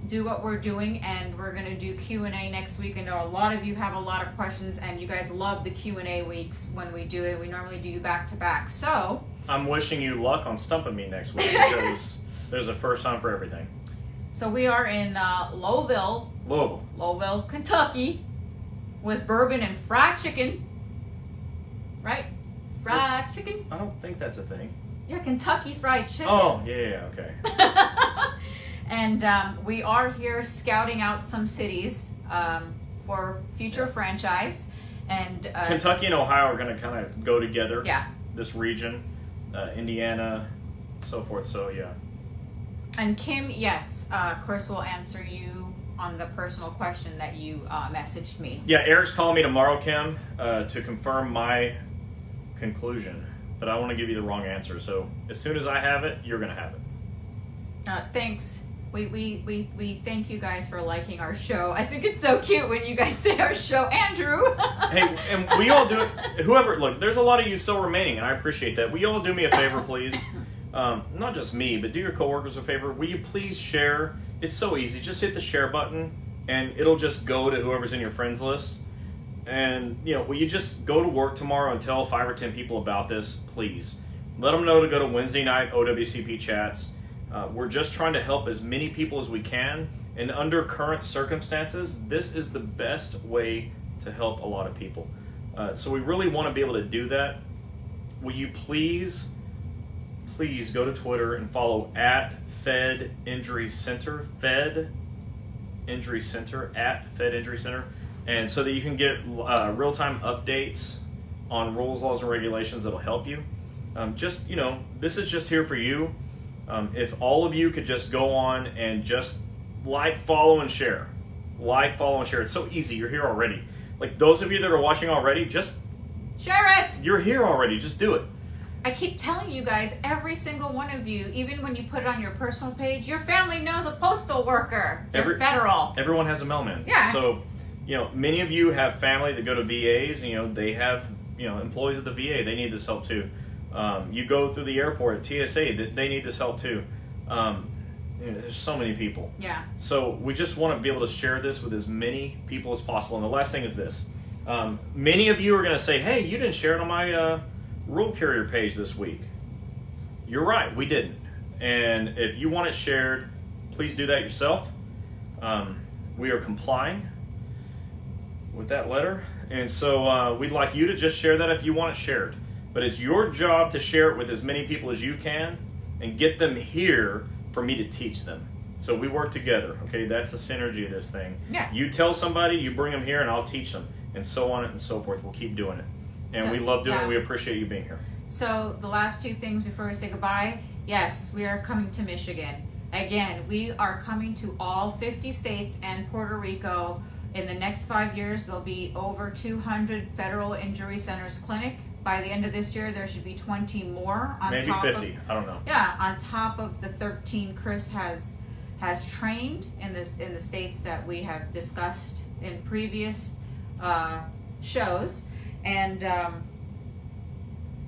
do what we're doing. And we're going to do Q&A next week. I know a lot of you have a lot of questions, and you guys love the Q&A weeks when we do it. We normally do back to back. So I'm wishing you luck on stumping me next week, because there's a first time for everything. So we are in Louisville, Kentucky, with bourbon and fried chicken. Right? Fried chicken? I don't think that's a thing. Yeah, Kentucky Fried Chicken. Oh, yeah, okay. And we are here scouting out some cities for future franchise. And Kentucky and Ohio are going to kind of go together. Yeah. This region, Indiana, so forth. So, yeah. And Kim, yes, Chris will answer you on the personal question that you messaged me. Yeah, Eric's calling me tomorrow, Kim, to confirm my conclusion. But I want to give you the wrong answer. So as soon as I have it, you're going to have it. Thanks. We thank you guys for liking our show. I think it's so cute when you guys say our show, Andrew. Hey, and we all do it. Whoever, look, there's a lot of you still remaining, and I appreciate that. Will you all do me a favor, please? Not just me, but do your coworkers a favor. Will you please share? It's so easy. Just hit the share button, and it'll just go to whoever's in your friends list. And, will you just go to work tomorrow and tell 5 or 10 people about this, please? Let them know to go to Wednesday night OWCP chats. We're just trying to help as many people as we can. And under current circumstances, this is the best way to help a lot of people. So we really want to be able to do that. Will you please go to Twitter and follow at Fed Injury Center, Fed Injury Center, at Fed Injury Center. And so that you can get real-time updates on rules, laws, and regulations that'll help you. This is just here for you. If all of you could just go on and just like, follow, and share. Like, follow, and share. It's so easy. You're here already. Like, those of you that are watching already, just share it. You're here already. Just do it. I keep telling you guys, every single one of you, even when you put it on your personal page, your family knows a postal worker. They're federal. Everyone has a mailman. Yeah. So, many of you have family that go to VAs, and, they have, employees at the VA. They need this help too. You go through the airport at TSA, they need this help too. There's so many people. Yeah. So we just want to be able to share this with as many people as possible. And the last thing is this. Many of you are going to say, hey, you didn't share it on my rural carrier page this week. You're right, we didn't. And if you want it shared, please do that yourself. We are complying with that letter. And so we'd like you to just share that if you want it shared. But it's your job to share it with as many people as you can and get them here for me to teach them. So we work together, okay? That's the synergy of this thing. Yeah. You tell somebody, you bring them here, and I'll teach them, and so on and so forth. We'll keep doing it. And we love doing it. We appreciate you being here. So the last two things before we say goodbye. Yes, we are coming to Michigan. Again, we are coming to all 50 states and Puerto Rico. In the next 5 years, there'll be over 200 federal injury centers clinic. By the end of this year, there should be 20 more. Maybe 50. I don't know. Yeah, on top of the 13 Chris has trained in the states that we have discussed in previous shows, and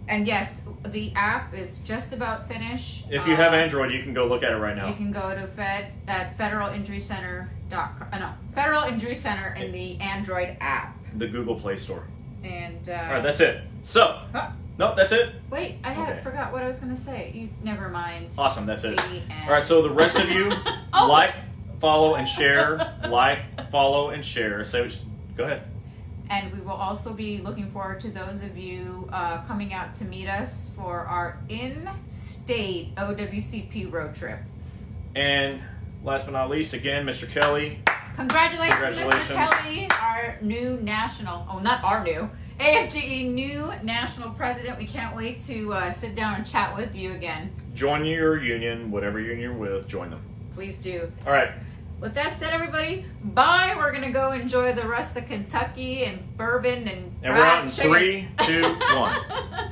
yes, the app is just about finished. If you have Android, you can go look at it right now. You can go to Federal Injury Center in the Android app, the Google Play Store. And all right, that's it. So, no, that's it. Wait, I forgot what I was going to say. Never mind. Awesome, that's it. All right, so the rest of you, like, follow, and share. Like, follow, and share. Go ahead. And we will also be looking forward to those of you coming out to meet us for our in-state OWCP road trip. And last but not least, again, Mr. Kelly. Congratulations, Mr. Kelly, our new AFGE new national president. We can't wait to sit down and chat with you again. Join your union, whatever union you're with, join them. Please do. All right. With that said, everybody, bye. We're going to go enjoy the rest of Kentucky and bourbon and we're out in 3, 2, 1.